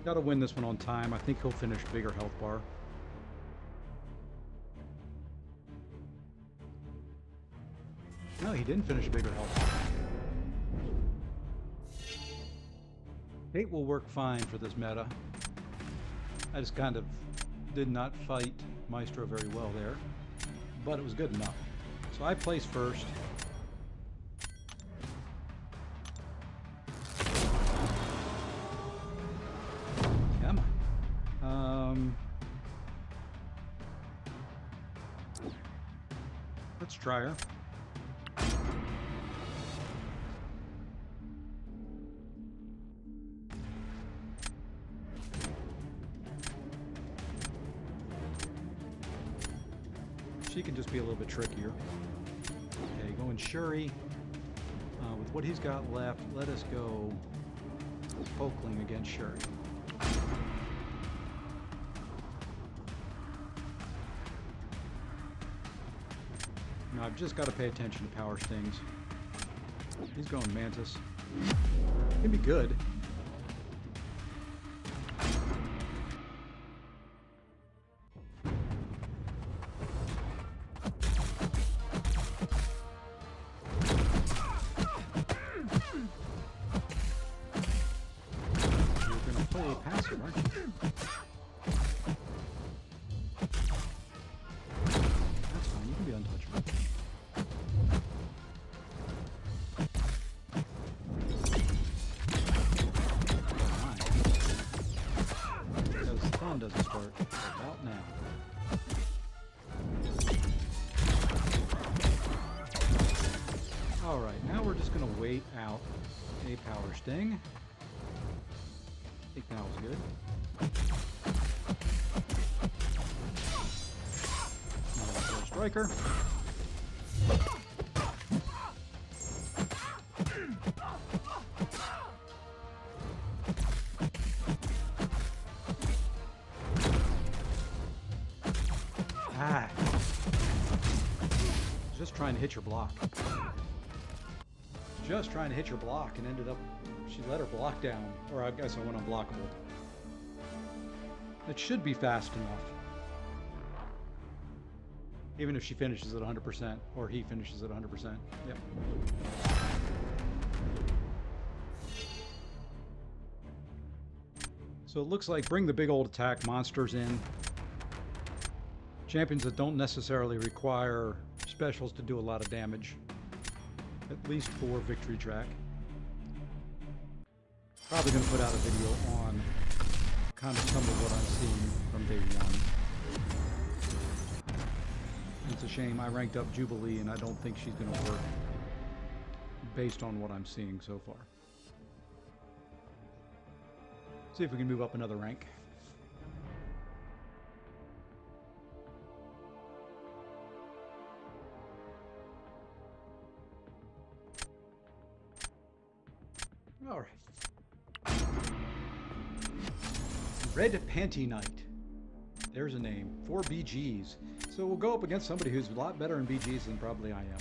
Gotta win this one on time. I think he'll finish bigger health bar. No, he didn't finish a bigger health bar. Kate will work fine for this meta. I just kind of did not fight Maestro very well there, but it was good enough. So I placed first. Come on. Let's try her. She can just be a little bit trickier. Okay, going Shuri. With what he's got left, let us go Hulkling against Shuri. Now I've just got to pay attention to Power Stings. He's going Mantis. Can be good. Passive, aren't you? That's fine, you can be untouchable. going to wait out a power sting. I think that was good. Another striker. Ah. Just trying to hit your block. Just trying to hit your block and ended up, she let her block down. Or I guess I went unblockable. It should be fast enough. Even if she finishes at 100%, or he finishes at 100%. Yep. So it looks like bring the big old attack monsters in. Champions that don't necessarily require specials to do a lot of damage. At least for Victory Track. Probably going to put out a video on kind of some of what I'm seeing from day one. It's a shame. I ranked up Jubilee and I don't think she's going to work based on what I'm seeing so far. See if we can move up another rank. All right. Red Panty Knight. There's a name. 4 BGs. So we'll go up against somebody who's a lot better in BGs than probably I am.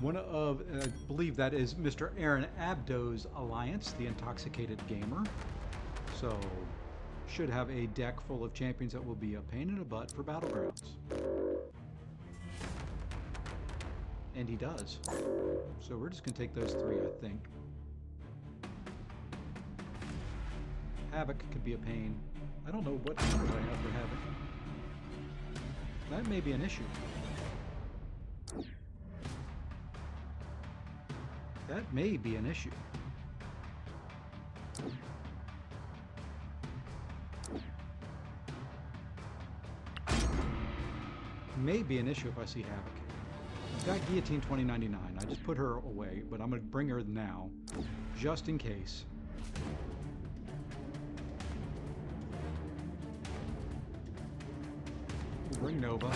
One of, I believe that is Mr. Aaron Abdo's Alliance, the Intoxicated Gamer. So, should have a deck full of champions that will be a pain in the butt for Battlegrounds. And he does. So we're just going to take those three, I think. Havoc could be a pain. I don't know what counters I have for Havoc. That may be an issue. That may be an issue. May be an issue if I see Havoc. I've got Guillotine 2099. I just put her away, but I'm going to bring her now, just in case. We'll bring Nova.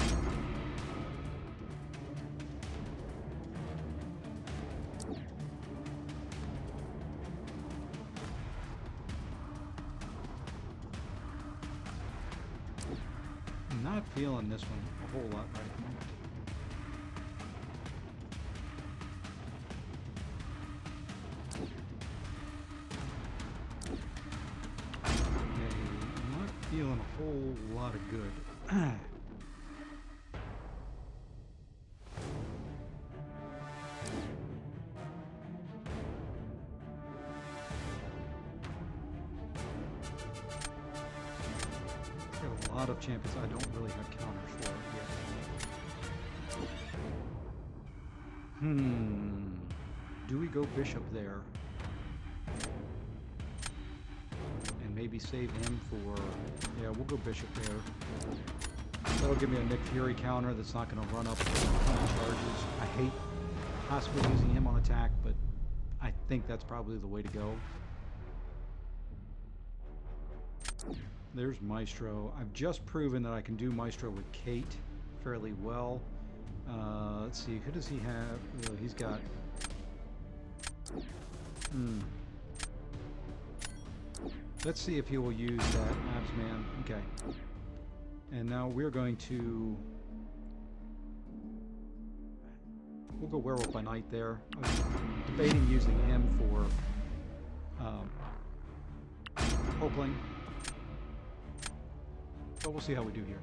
I'm not feeling this one a whole lot right at the moment. Okay, I'm not feeling a whole lot of good. A lot of champions I don't really have counters for yet. Do we go Bishop there? And maybe save him for... Yeah, we'll go Bishop there. That'll give me a Nick Fury counter that's not going to run up a ton of charges. I hate possibly using him on attack, but I think that's probably the way to go. There's Maestro. I've just proven that I can do Maestro with Kate fairly well. Let's see, who does he have? He's got... Let's see if he will use that Abs Man. Okay. And now we're going to... We'll go Werewolf by Night there. I was debating using him for Hulkling. But we'll see how we do here.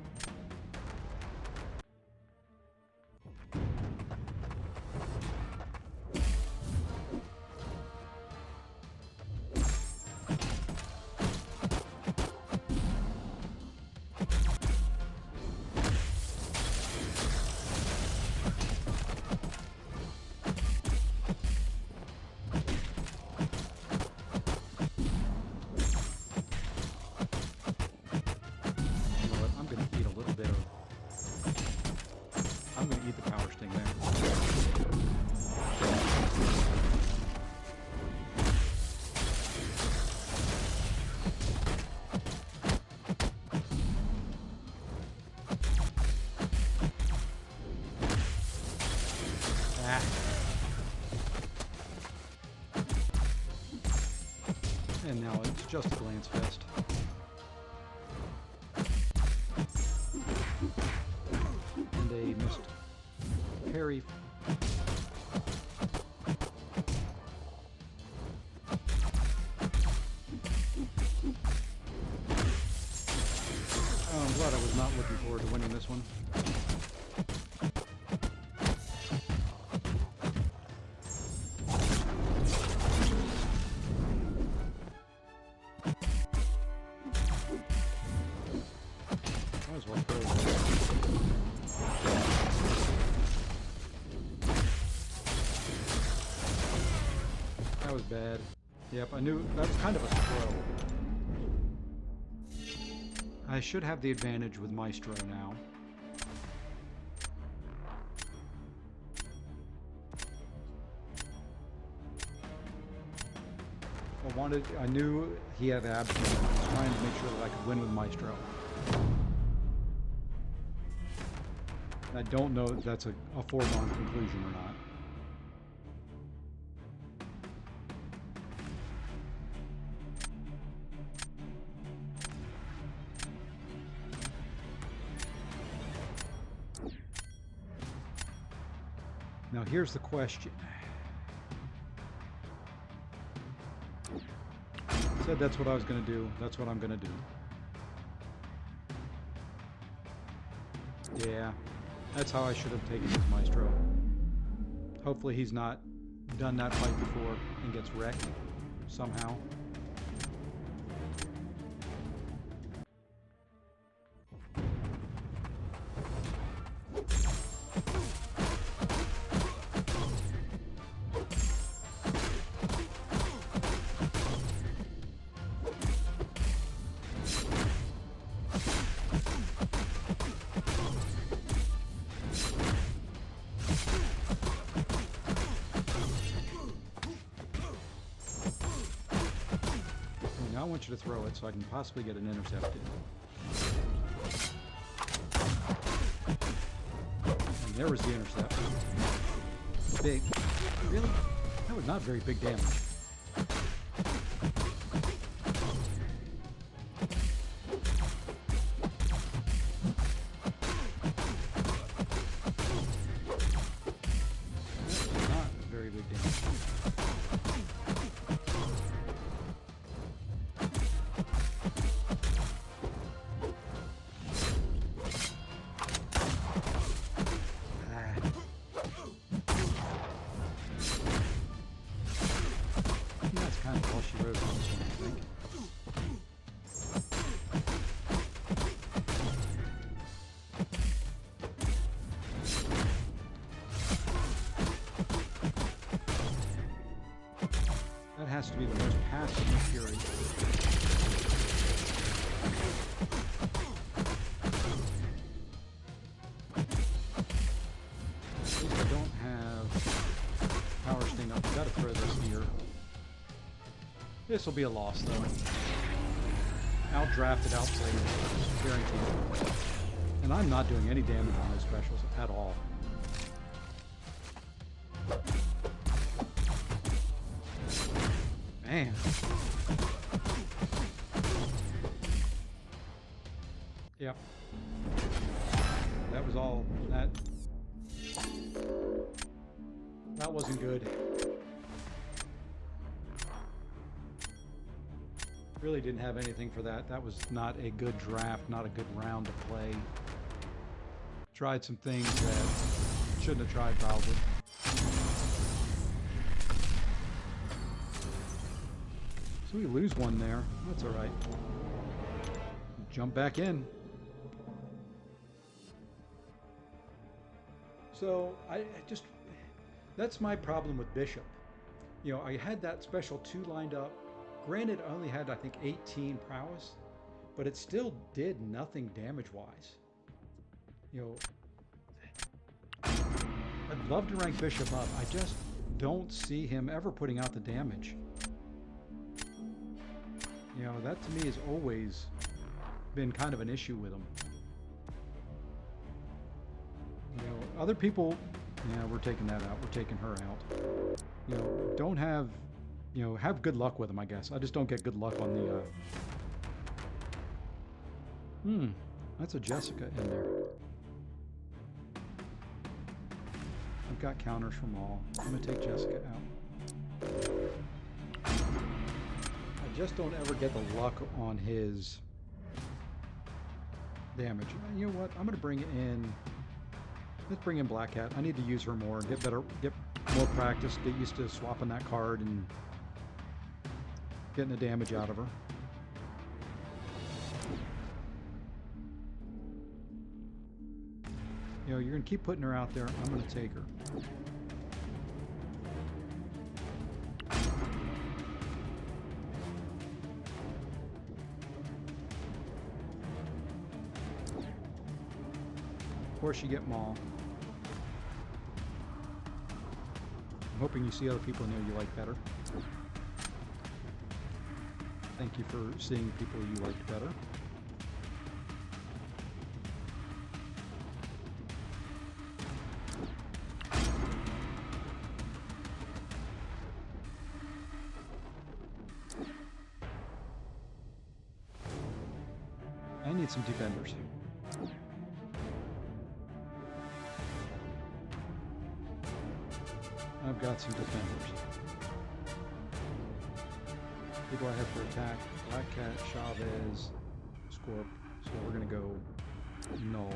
And now it's just a glance fest. And a missed parry. Oh, I'm glad I was not looking forward to winning this one. Might as well throw it. That was bad. Yep, I knew that was kind of a throw. I should have the advantage with Maestro now. I knew he had abs. I was trying to make sure that I could win with Maestro. I don't know if that's a foregone conclusion or not. Now here's the question. Said that's what I was going to do. That's what I'm going to do. Yeah, that's how I should have taken his Maestro. Hopefully he's not done that fight before and gets wrecked somehow. I want you to throw it so I can possibly get an intercept in. And there was the intercept. Big. Really? That was not very big damage. Not very big damage. That has to be the most passive Fury. At least I don't have power sting up. I've got to throw this here. This will be a loss though. Outdrafted, outplayed, guaranteed. And I'm not doing any damage on those specials at all. Man. Yep. That was all. That wasn't good. Really didn't have anything for that. That was not a good draft, not a good round to play. Tried some things that shouldn't have tried probably. So we lose one there. That's all right. Jump back in. So that's my problem with Bishop. You know, I had that special 2 lined up. Granted, I only had, I think, 18 prowess, but it still did nothing damage-wise. You know, I'd love to rank Bishop up. I just don't see him ever putting out the damage. You know, that to me has always been kind of an issue with him. You know, other people, yeah, we're taking that out. We're taking her out. You know, don't have you know, have good luck with them, I guess. I just don't get good luck on the... that's a Jessica in there. I've got counters from all. I'm going to take Jessica out. I just don't ever get the luck on his damage. You know what? I'm going to bring in... Let's bring in Black Cat. I need to use her more, get more practice, get used to swapping that card and getting the damage out of her. You know, you're going to keep putting her out there. I'm going to take her. Of course, you get Maul. I'm hoping you see other people in there you like better. Thank you for seeing people you liked better. I need some defenders. I've got some defenders. Who do I have for attack? Black Cat, Chavez, Scorp. So we're going to go null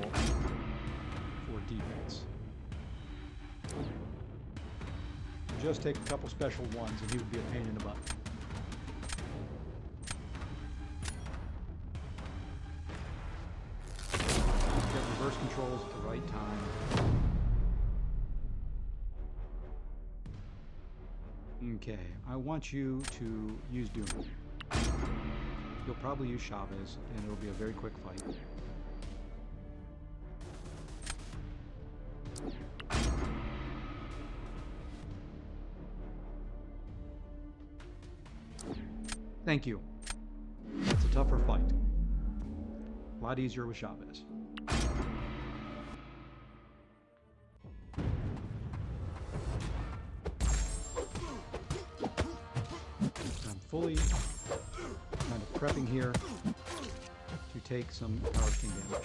for defense. Just take a couple special ones and he would be a pain in the butt. Get reverse controls at the right time. Okay, I want you to use Doom. You'll probably use Chavez, and it'll be a very quick fight. Thank you. That's a tougher fight. A lot easier with Chavez. Fully kind of prepping here to take some Power King damage.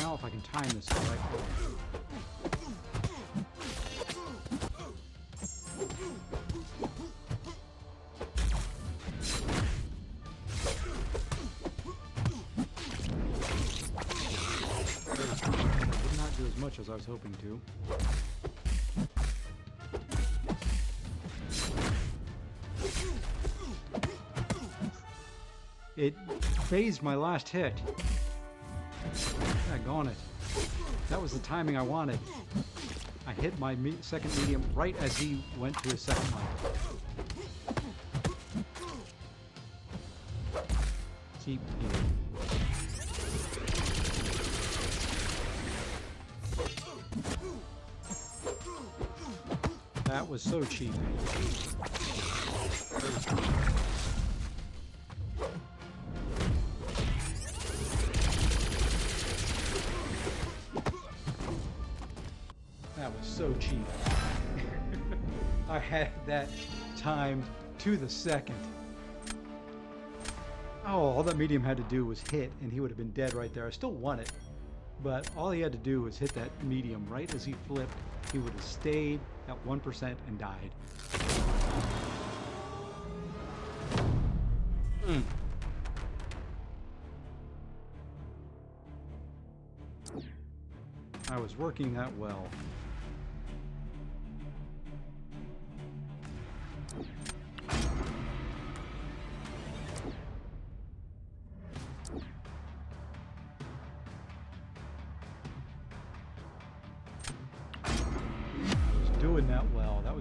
If I can time this the right way. Did not do as much as I was hoping to. It phased my last hit. Daggone it. That was the timing I wanted. I hit my second medium right as he went to his second line. Keep hitting. That was so cheap. That was so cheap. I had that timed to the second. Oh, all that medium had to do was hit, and he would have been dead right there. I still won it, but all he had to do was hit that medium right as he flipped. He would have stayed at 1% and died. I was working that well.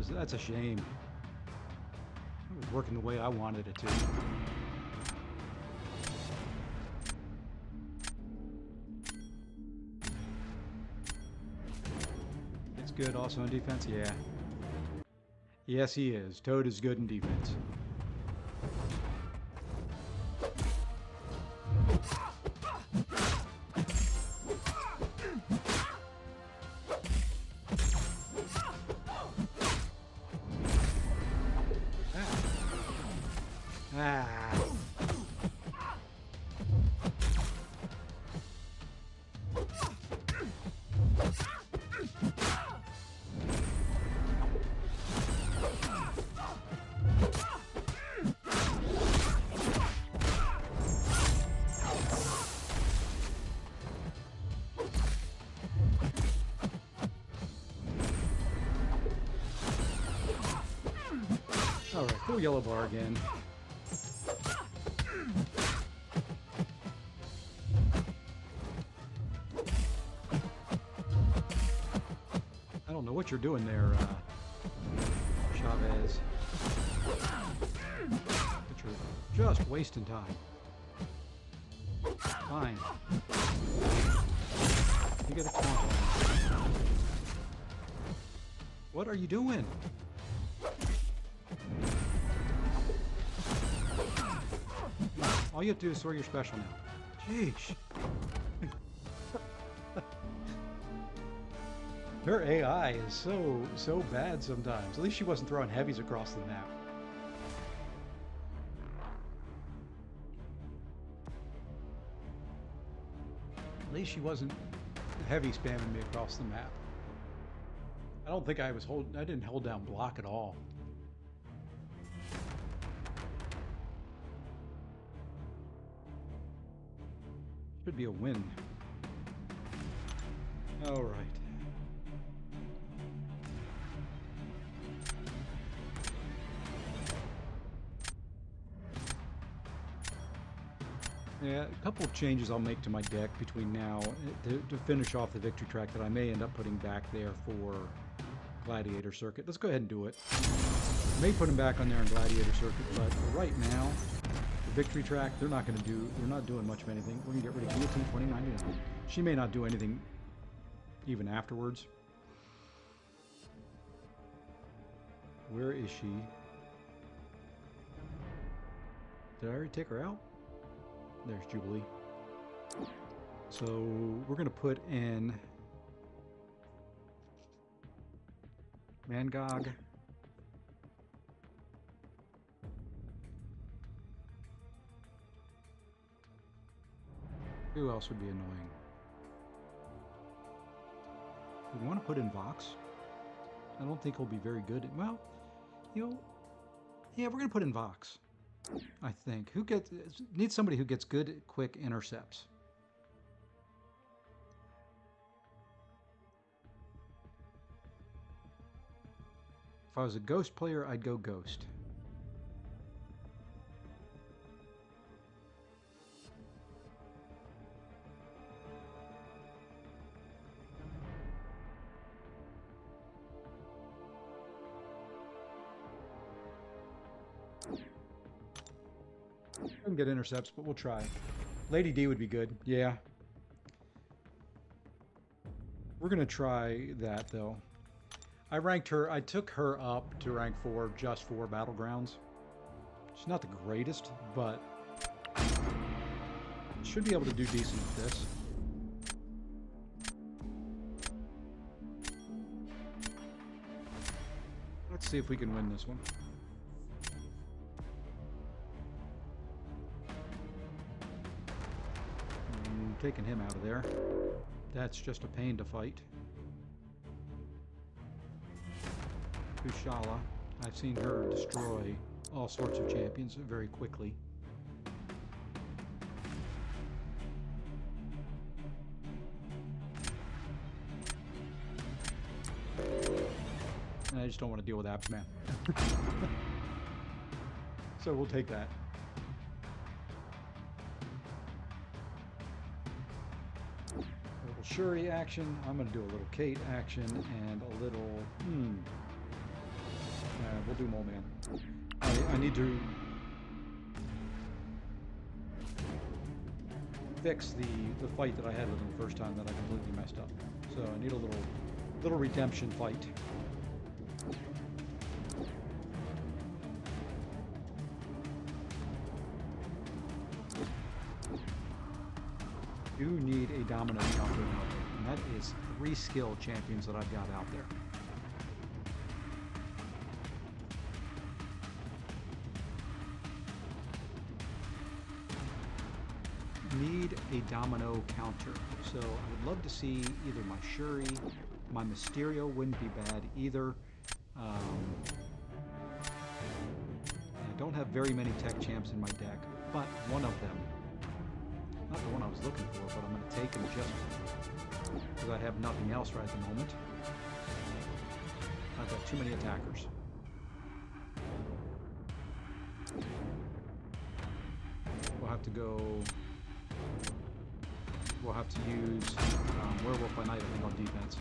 That's a shame. It was working the way I wanted it to. It's good also on defense? Yeah. Yes, he is. Toad is good in defense. Alright, full yellow bar again. I don't know what you're doing there, Chavez. But you're just wasting time. Fine. You get a taunt on. What are you doing? All you have to do is throw your special now. Jeez. Her AI is so bad sometimes. At least she wasn't throwing heavies across the map. At least she wasn't heavy spamming me across the map. I don't think I didn't hold down block at all. Should be a win. All right. Yeah, a couple of changes I'll make to my deck between now to finish off the victory track that I may end up putting back there for Gladiator Circuit. Let's go ahead and do it. I may put him back on there in Gladiator Circuit, but for right now, the victory track, they're not doing much of anything. We're gonna get rid of Guillotine 2099. She may not do anything even afterwards. Where is she? Did I already take her out? There's Jubilee. So we're going to put in Mangog. Who else would be annoying? We want to put in Vox. I don't think he'll be very good. Well, yeah, we're going to put in Vox. I think. Needs somebody who gets good, quick intercepts. If I was a Ghost player, I'd go Ghost. Doesn't get intercepts, but we'll try. Lady D would be good. Yeah. We're going to try that, though. I took her up to rank 4 just for Battlegrounds. She's not the greatest, but should be able to do decent with this. Let's see if we can win this one. Taking him out of there. That's just a pain to fight. Kushala. I've seen her destroy all sorts of champions very quickly. And I just don't want to deal with Abs Man. So we'll take that. Shuri action. I'm going to do a little Kate action and a little... We'll do Mole Man. I need to fix the fight that I had with him the first time that I completely messed up. So I need a little redemption fight. You need a domino counter now, and that is 3 skill champions that I've got out there. Need a domino counter, so I would love to see either my Shuri, my Mysterio wouldn't be bad either. I don't have very many tech champs in my deck, but one of them, not the one I was looking for, but I'm going to take him just because I have nothing else right at the moment. I've got too many attackers. We'll have to go... We'll have to use Werewolf by Night, I think, on defense.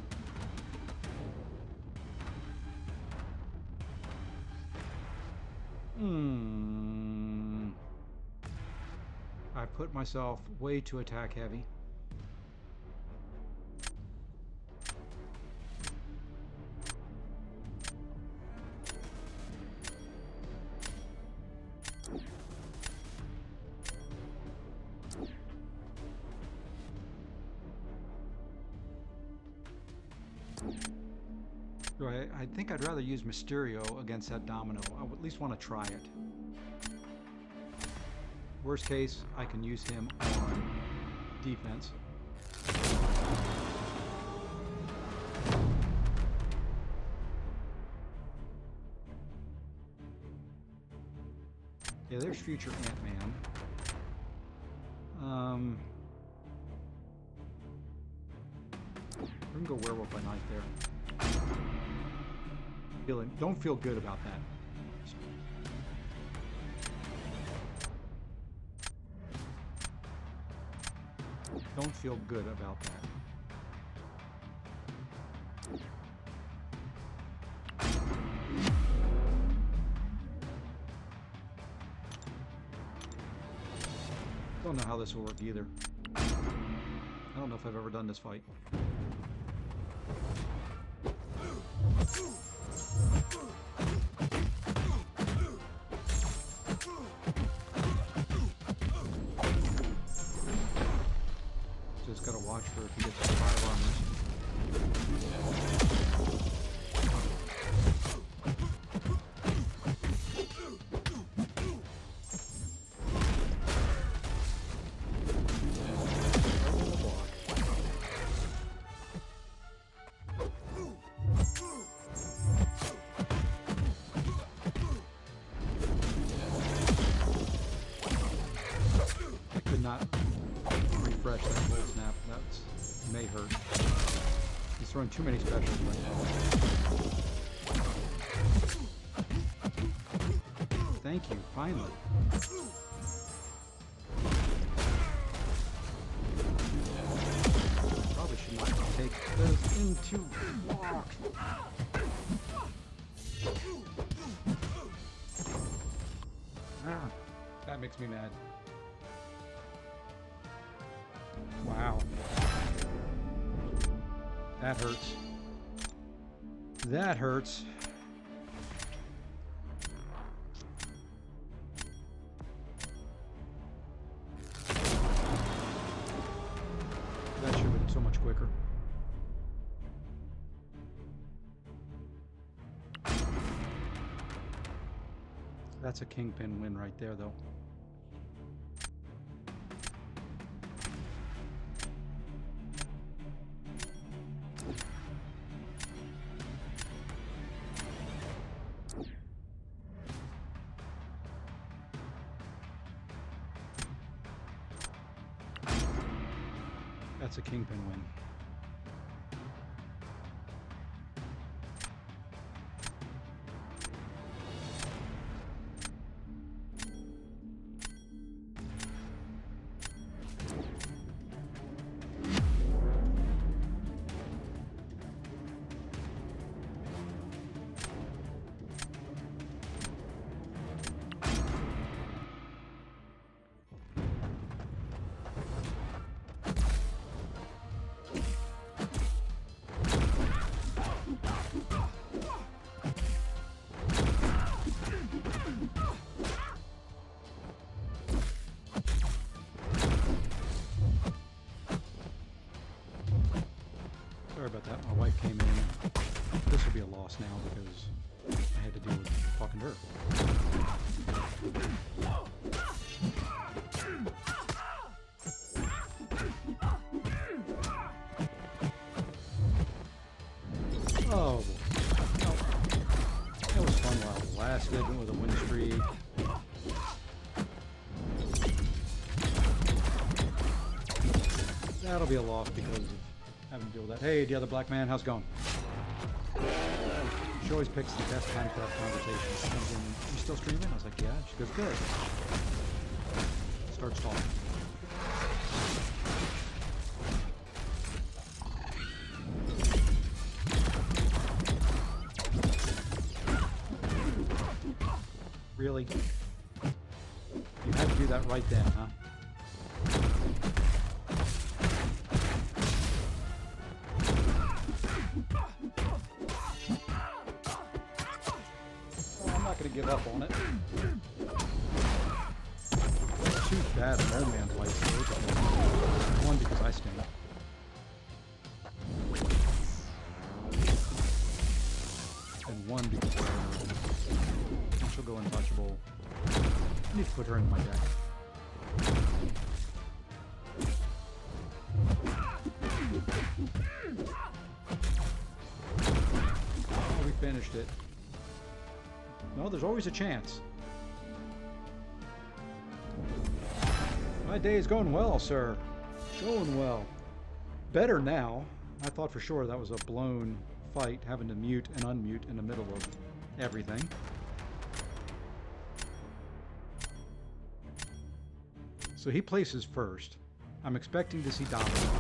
I put myself way too attack heavy. I think I'd rather use Mysterio against that Domino. I would at least want to try it. Worst case, I can use him on defense. Yeah, there's future Ant-Man. We can go Werewolf by Night there. Don't feel good about that. Don't feel good about that. Don't know how this will work either. I don't know if I've ever done this fight. Just gotta watch for if he gets 5 armors. Throwing too many specials right now. Thank you, finally. Probably should not take those into block. That makes me mad. Wow. That hurts. That hurts. That should have been so much quicker. That's a Kingpin win right there, though. That's a Kingpin win. that. My wife came in. This will be a loss now because I had to deal with talking to her. Oh, boy. Well, that was fun while it lasted. Went with a win streak. That'll be a loss because of having to deal with that. Hey, the other black man, how's it going? She always picks the best time to have conversations. She comes in, you still streaming? I was like, yeah. She goes, good. Starts talking. Really? You had to do that right then, huh? Give up on it. Two bad no man fights. One because I stink. And one because and she'll go untouchable. I need to put her in my deck. Oh, we finished it. No, there's always a chance. My day is going well, sir. Going well. Better now. I thought for sure that was a blown fight, having to mute and unmute in the middle of everything. So he places first. I'm expecting to see dominate.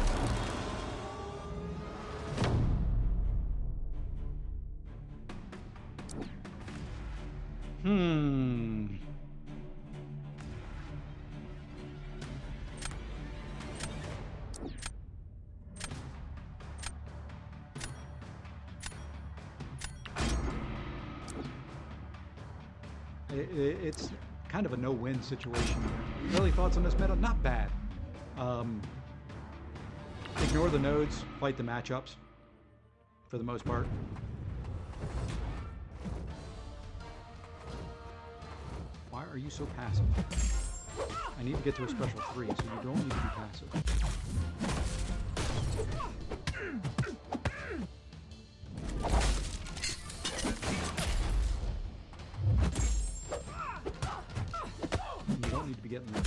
It's kind of a no-win situation here. Early thoughts on this meta? Not bad. Ignore the nodes, fight the matchups for the most part. Why are you so passive? I need to get to a special 3, so you don't need to be passive. You don't need to be getting there.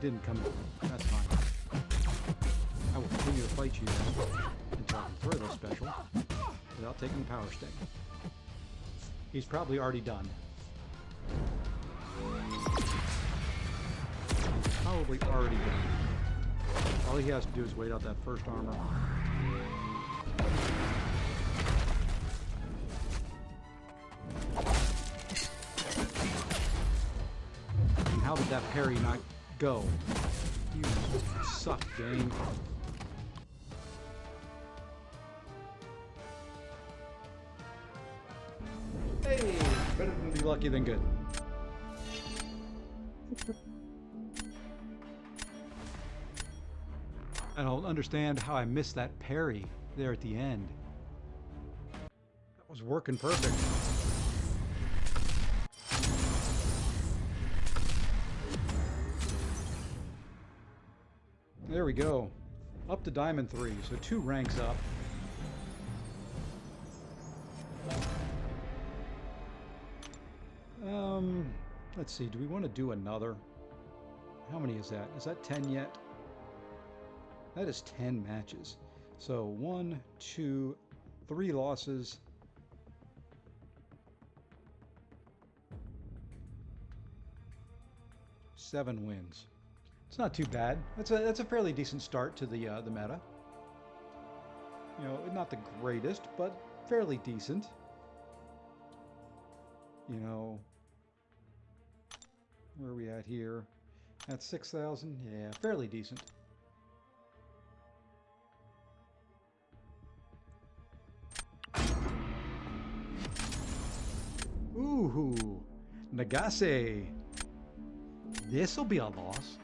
Didn't come in. That's fine. I will continue to fight you then until I can throw this special without taking the power sting. He's probably already done. He's probably already done. All he has to do is wait out that first armor. And how did that parry not go? You suck, game. Hey, better than be lucky than good. I don't understand how I missed that parry there at the end. That was working perfect. There we go. Up to Diamond 3, so 2 ranks up. Let's see, do we want to do another? How many is that? Is that 10 yet? That is 10 matches. So 1, 2, 3 losses. 7 wins. It's not too bad. That's a fairly decent start to the meta. You know, not the greatest, but fairly decent. You know, where are we at here? At 6,000? Yeah, fairly decent. Ooh, Nagase. This'll be a loss.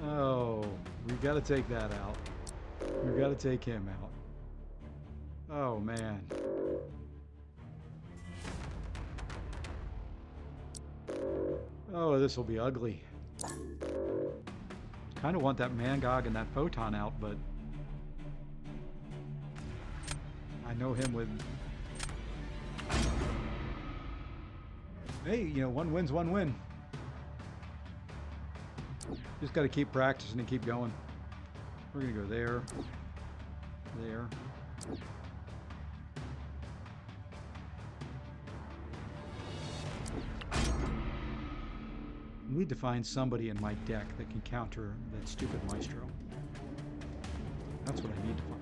Oh, we gotta take that out. We gotta take him out. Oh, man. Oh, this will be ugly. Kind of want that Mangog and that Photon out, but I know him with... Hey, you know, one win's one win. Just got to keep practicing and keep going. We're going to go there. There. I need to find somebody in my deck that can counter that stupid Maestro. That's what I need to find.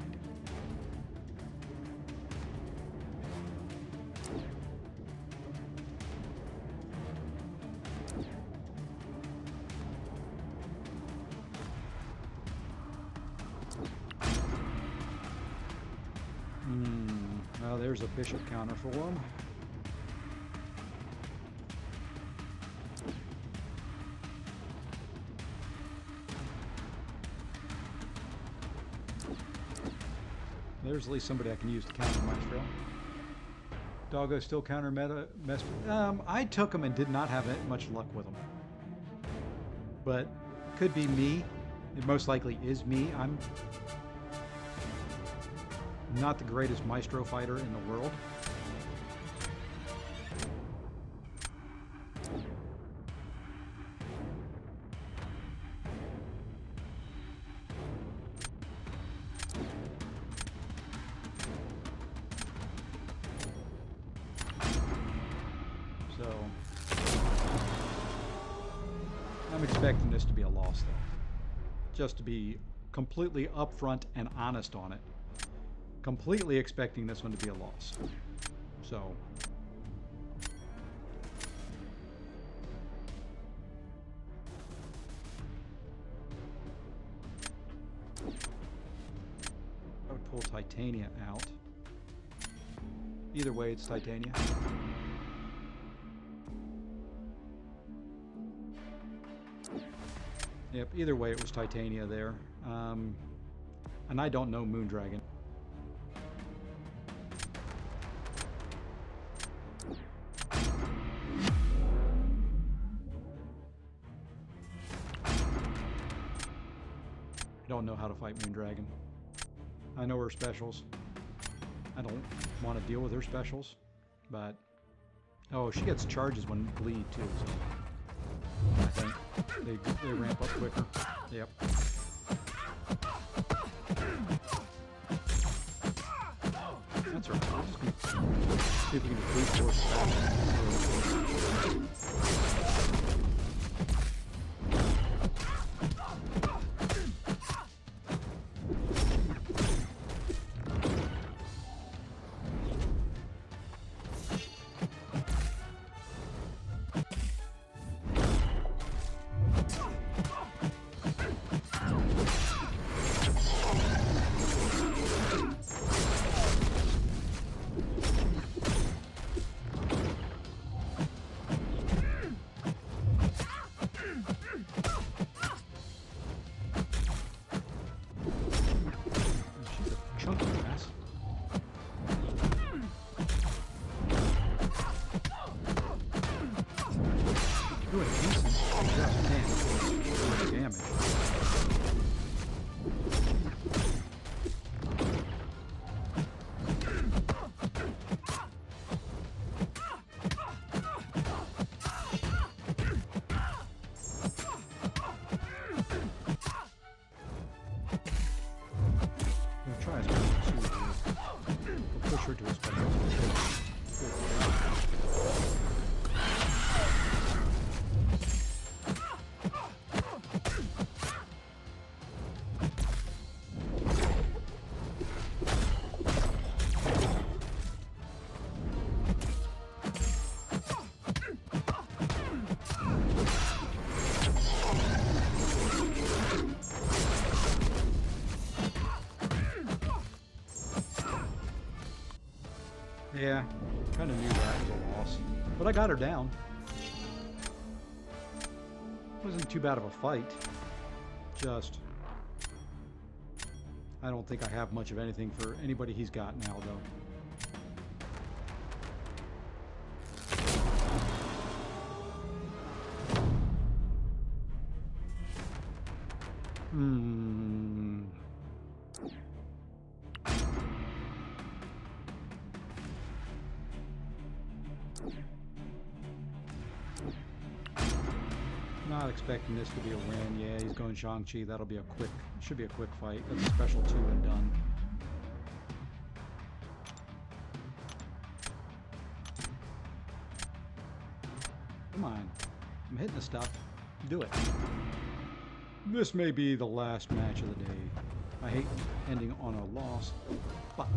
Well, there's a bishop counter for him. There's at least somebody I can use to counter Maestro. Doggo still counter meta. I took him and did not have much luck with him. But could be me. It most likely is me. I'm not the greatest Maestro fighter in the world. So I'm expecting this to be a loss, though. Just to be completely upfront and honest on it. Completely expecting this one to be a loss. So I would pull Titania out. Either way, it's Titania. Yep, either way, it was Titania there. And I don't know Moondragon. I don't know how to fight Moondragon. I know her specials. I don't want to deal with her specials, but... Oh, she gets charges when bleed, too, so... I think they ramp up quicker. Yep. That's right. I'm just going to see if we can just brute force back. Doing decent, just can't do any damage. We'll try as much as we can. We'll push her to a special. Yeah, kind of knew that was a loss. But I got her down. Wasn't too bad of a fight. Just, I don't think I have much of anything for anybody he's got now, though. Not expecting this to be a win. Yeah, he's going Shang-Chi. That'll be a quick, should be a quick fight. That's a special 2 and done. Come on. I'm hitting the stuff. Do it. This may be the last match of the day. I hate ending on a loss, but...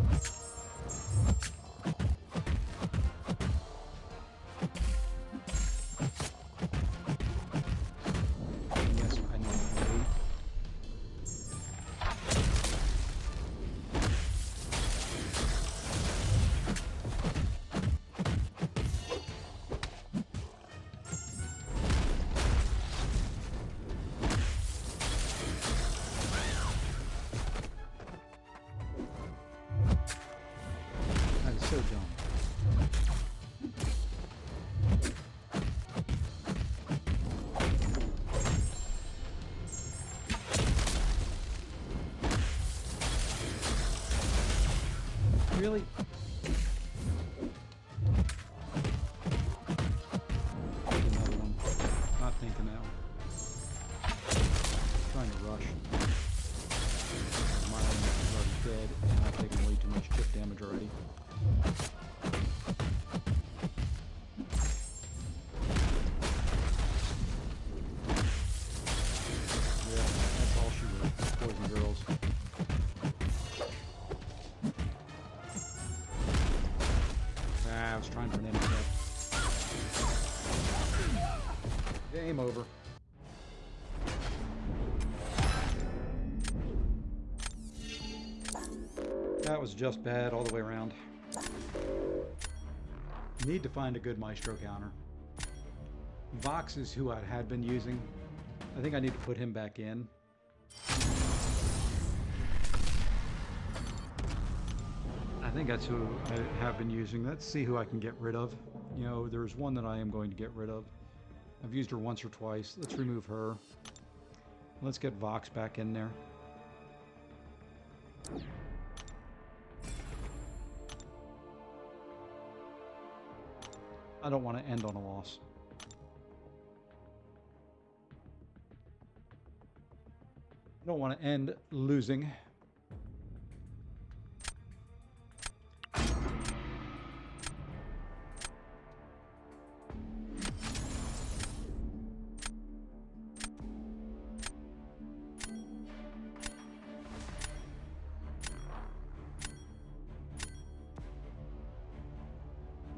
yes, I know. So dumb. Really? Another one. Not thinking that one. Trying to rush. My enemy is already dead, and I've taken way too much chip damage already. Yeah, that's all she wrote. Poison girls. I was trying for an intercept. Game over. That was just bad all the way around. Need to find a good Maestro counter. Vox is who I had been using. I think I need to put him back in. I think that's who I have been using. Let's see who I can get rid of. You know, there's one that I am going to get rid of. I've used her once or twice. Let's remove her. Let's get Vox back in there. I don't want to end on a loss. I don't want to end losing.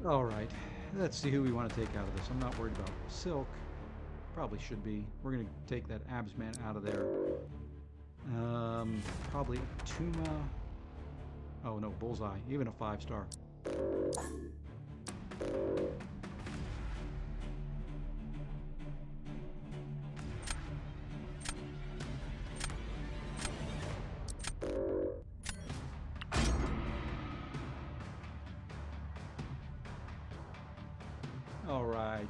All right, let's see who we want to take out of this. I'm not worried about Silk. Probably should be. We're going to take that Abs Man out of there. Probably Tuma. Oh no, Bullseye. Even a 5-star. All right.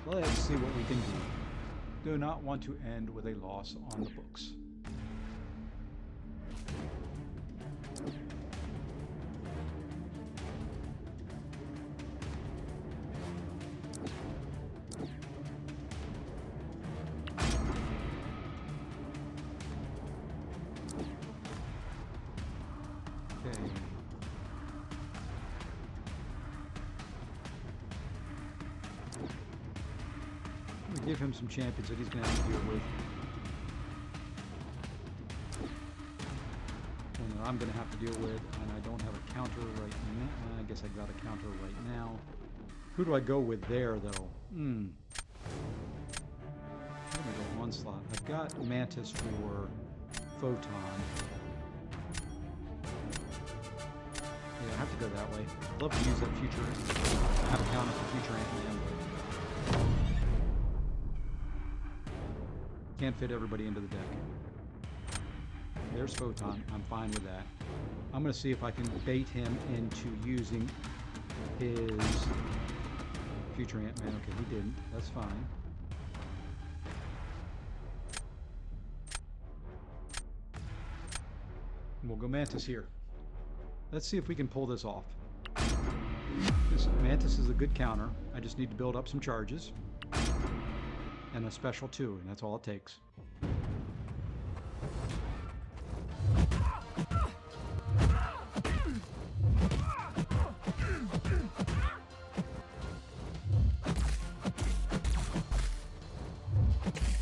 Let's see what we can do. Do not want to end with a loss on the books. Okay. We give him some champions that he's going to have to deal with. And that I'm going to have to deal with, and I don't have a counter right now. I guess I got a counter right now. Who do I go with there, though? I'm going to go one slot. I've got Mantis for Photon. Yeah, I have to go that way. I'd love to use that future, have a counter for future Ant-Man, but can't fit everybody into the deck. There's Photon. I'm fine with that. I'm going to see if I can bait him into using his future Ant-Man. Okay, he didn't. That's fine. And we'll go Mantis here. Let's see if we can pull this off. This Mantis is a good counter. I just need to build up some charges. And a special 2, and that's all it takes.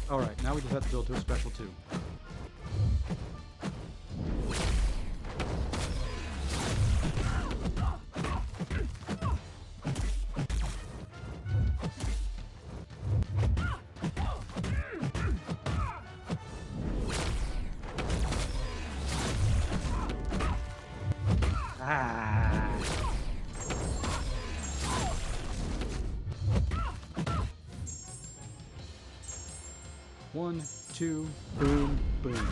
Alright, now we just have to build to a special 2. One, two, boom, boom.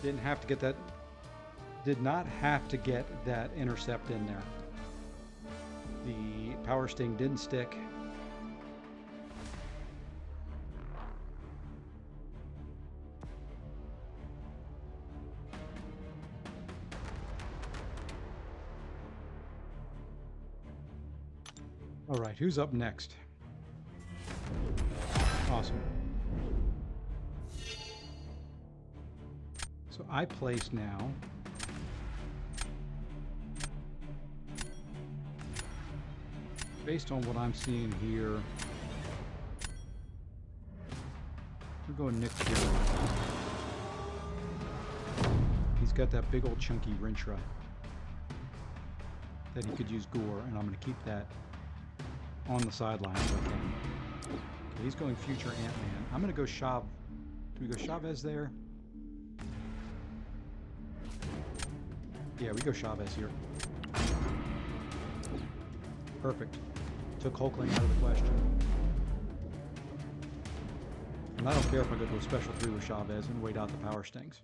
Didn't have to get that. Did not have to get that intercept in there. The power sting didn't stick. All right, who's up next? Awesome. So I place now. Based on what I'm seeing here, we're going Nick Fury. He's got that big old chunky Rintra that he could use Gore, and I'm going to keep that on the sidelines if I can. Okay, he's going future Ant-Man. I'm going to go Shav. Do we go Chavez there? Yeah, we go Chavez here. Perfect. Took Hulkling out of the question. And I don't care if I go to a special 3 with Chavez and wait out the power stings.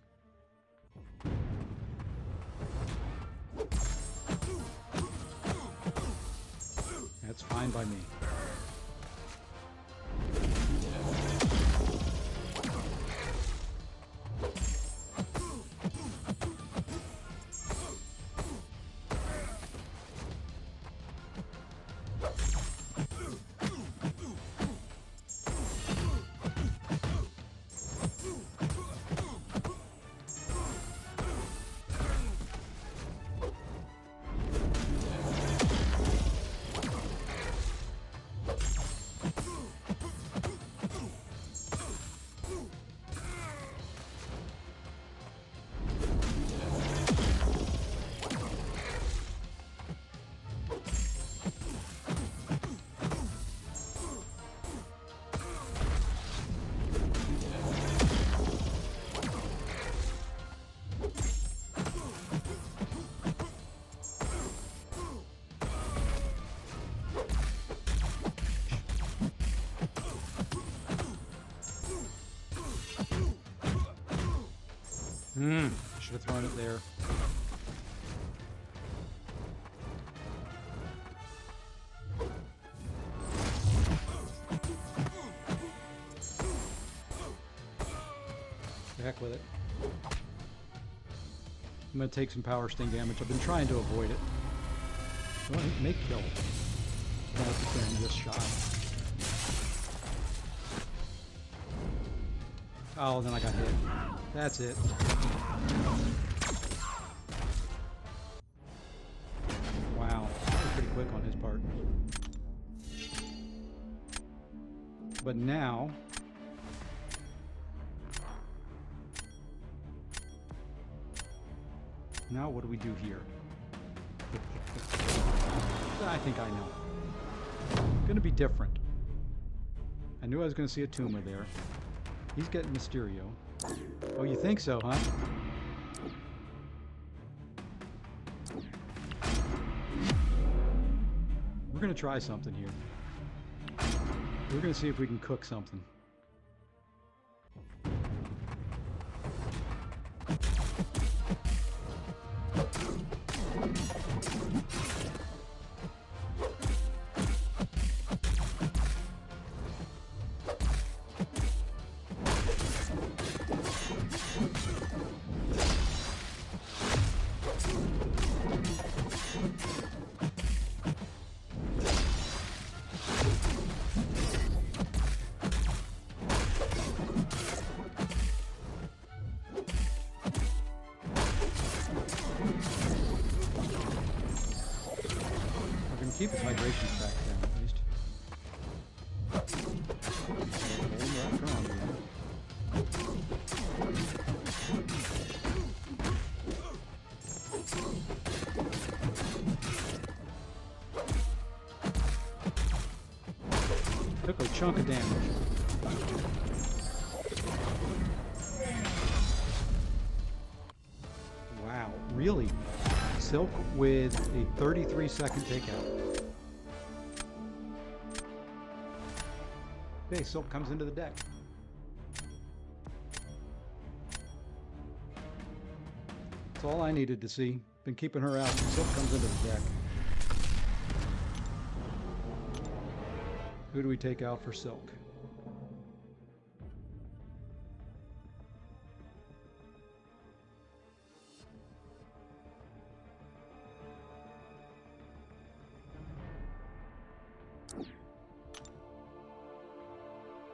That's fine by me. Should have thrown it there. The heck with it. I'm going to take some power sting damage. I've been trying to avoid it. Well, it may kill. That's the thing, this shot. Oh, then I got hit. That's it. Wow, that was pretty quick on his part. But now... Now what do we do here? I think I know. Gonna be different. I knew I was going to see a Tuma there. He's getting Mysterio. Oh, you think so, huh? We're going to try something here. We're going to see if we can cook something. Keep his hydration back down at least. Took a chunk of damage. Wow, really? Silk with a 33-second takeout. Okay, Silk comes into the deck. That's all I needed to see. Been keeping her out. Silk comes into the deck. Who do we take out for Silk?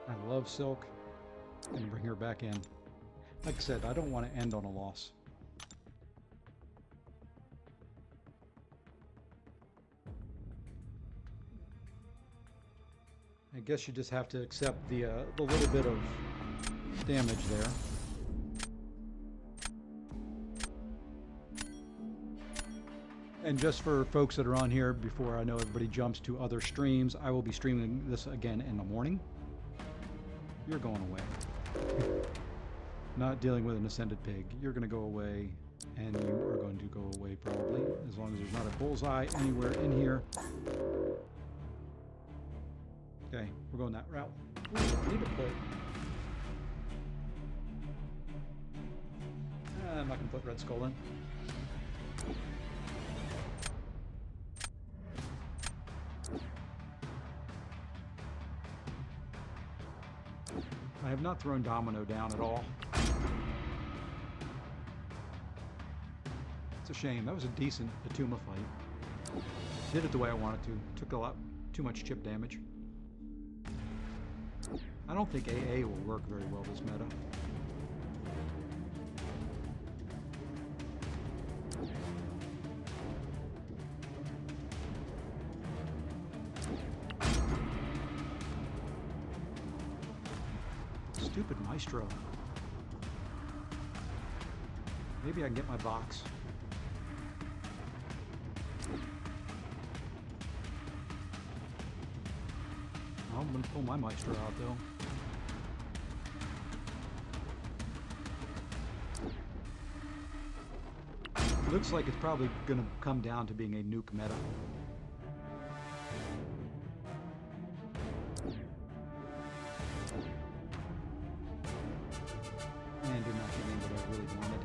I love Silk. I'm going to bring her back in. Like I said, I don't want to end on a loss. I guess you just have to accept the little bit of damage there. And just for folks that are on here, before I know everybody jumps to other streams, I will be streaming this again in the morning. You're going away. Not dealing with an ascended pig. You're going to go away, and you are going to go away probably, as long as there's not a bullseye anywhere in here. Okay, we're going that route. Ooh, I need to put... I'm not going to put Red Skull in. I have not thrown Domino down at all. It's a shame. That was a decent Atuma fight. Did it the way I wanted to. Took a lot too much chip damage. I don't think AA will work very well this meta. Stupid Maestro. Maybe I can get my box. I'm going to pull my Maestro out though. Looks like it's probably going to come down to being a nuke meta. And you're not getting what I really wanted.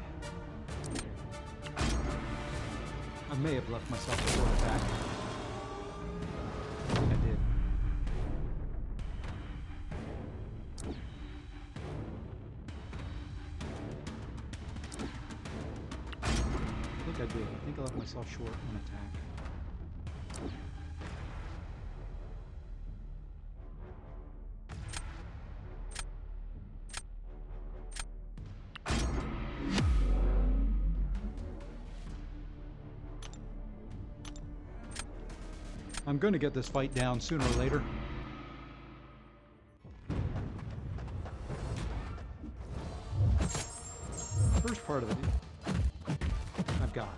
I may have left myself a short attack. I did. I did. I think I left myself short on attack. I'm going to get this fight down sooner or later. First part of it, I've got.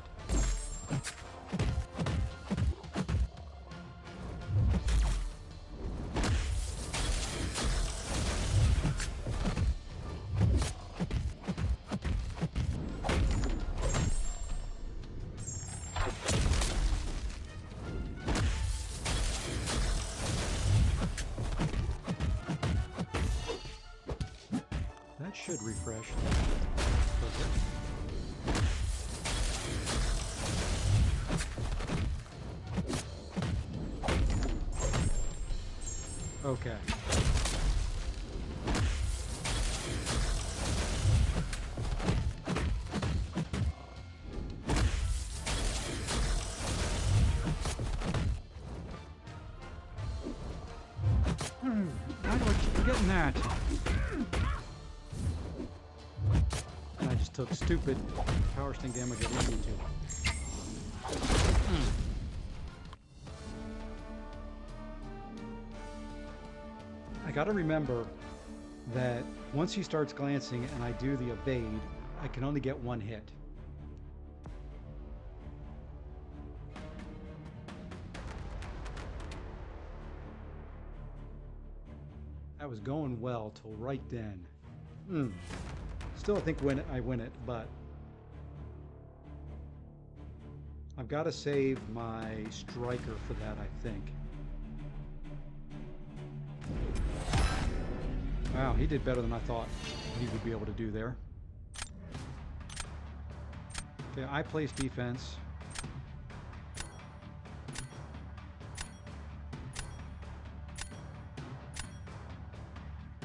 should refresh. Perfect. Okay. Why do I keep getting that? And I just took stupid power sting damage I didn't need to. I gotta remember that once he starts glancing and I do the evade, I can only get one hit. That was going well till right then. Still, I think I win it, but I've got to save my striker for that, I think. Wow, he did better than I thought he would be able to do there. Okay, I place defense.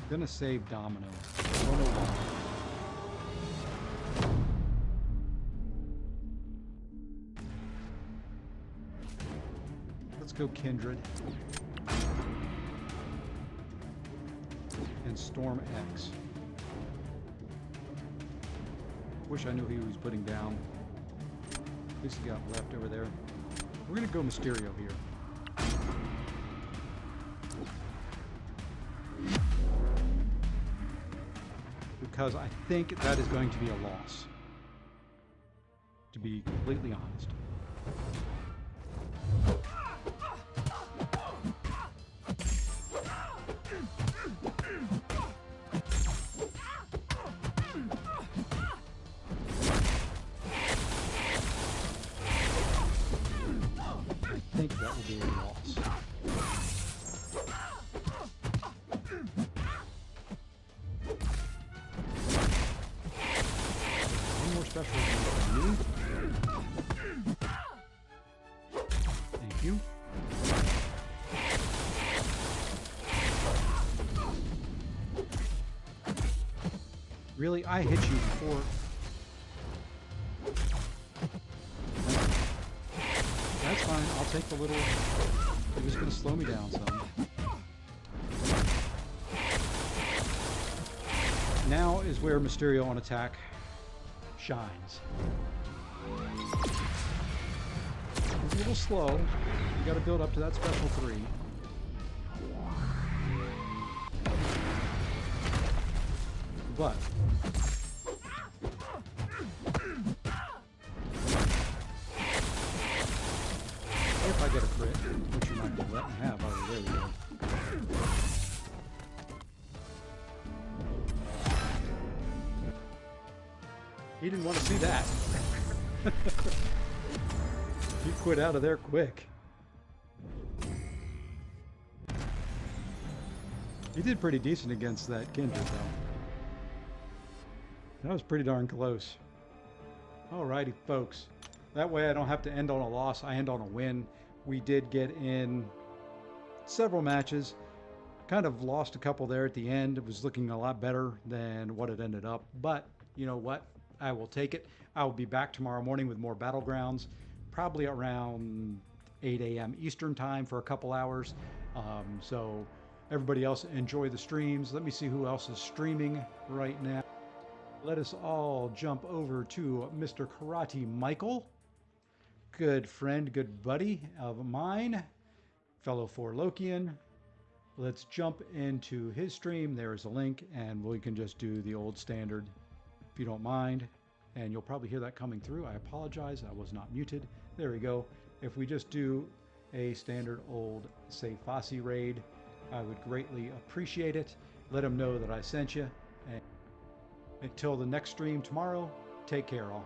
Gonna save Domino. I don't know why. Let's go Kindred. And Storm X. Wish I knew who he was putting down. At least he got left over there. We're gonna go Mysterio here. Because I think that is going to be a loss, to be completely honest. I think that will be a loss. Special from you. Thank you. Really? I hit you before. That's fine. I'll take the little. It was going to slow me down some. Now is where Mysterio on attack shines. It's a little slow. You got to build up to that special 3. But if I get a crit, which you're not going to let me have, oh, there we go. He didn't want to see that. He quit out of there quick. He did pretty decent against that Kindred, though. That was pretty darn close. Alrighty, folks. That way I don't have to end on a loss. I end on a win. We did get in several matches. Kind of lost a couple there at the end. It was looking a lot better than what it ended up. But you know what? I will take it. I will be back tomorrow morning with more Battlegrounds, probably around 8 a.m. Eastern time for a couple hours. So everybody else enjoy the streams. Let me see who else is streaming right now. Let us all jump over to Mr. Karate Michael. Good friend, good buddy of mine, fellow Forlokian. Let's jump into his stream. There's a link, and we can just do the old standard if you don't mind. And you'll probably hear that coming through. I apologize, I was not muted. There we go. If we just do a standard old Say Fossey raid, I would greatly appreciate it. Let them know that I sent you. And until the next stream tomorrow, take care all.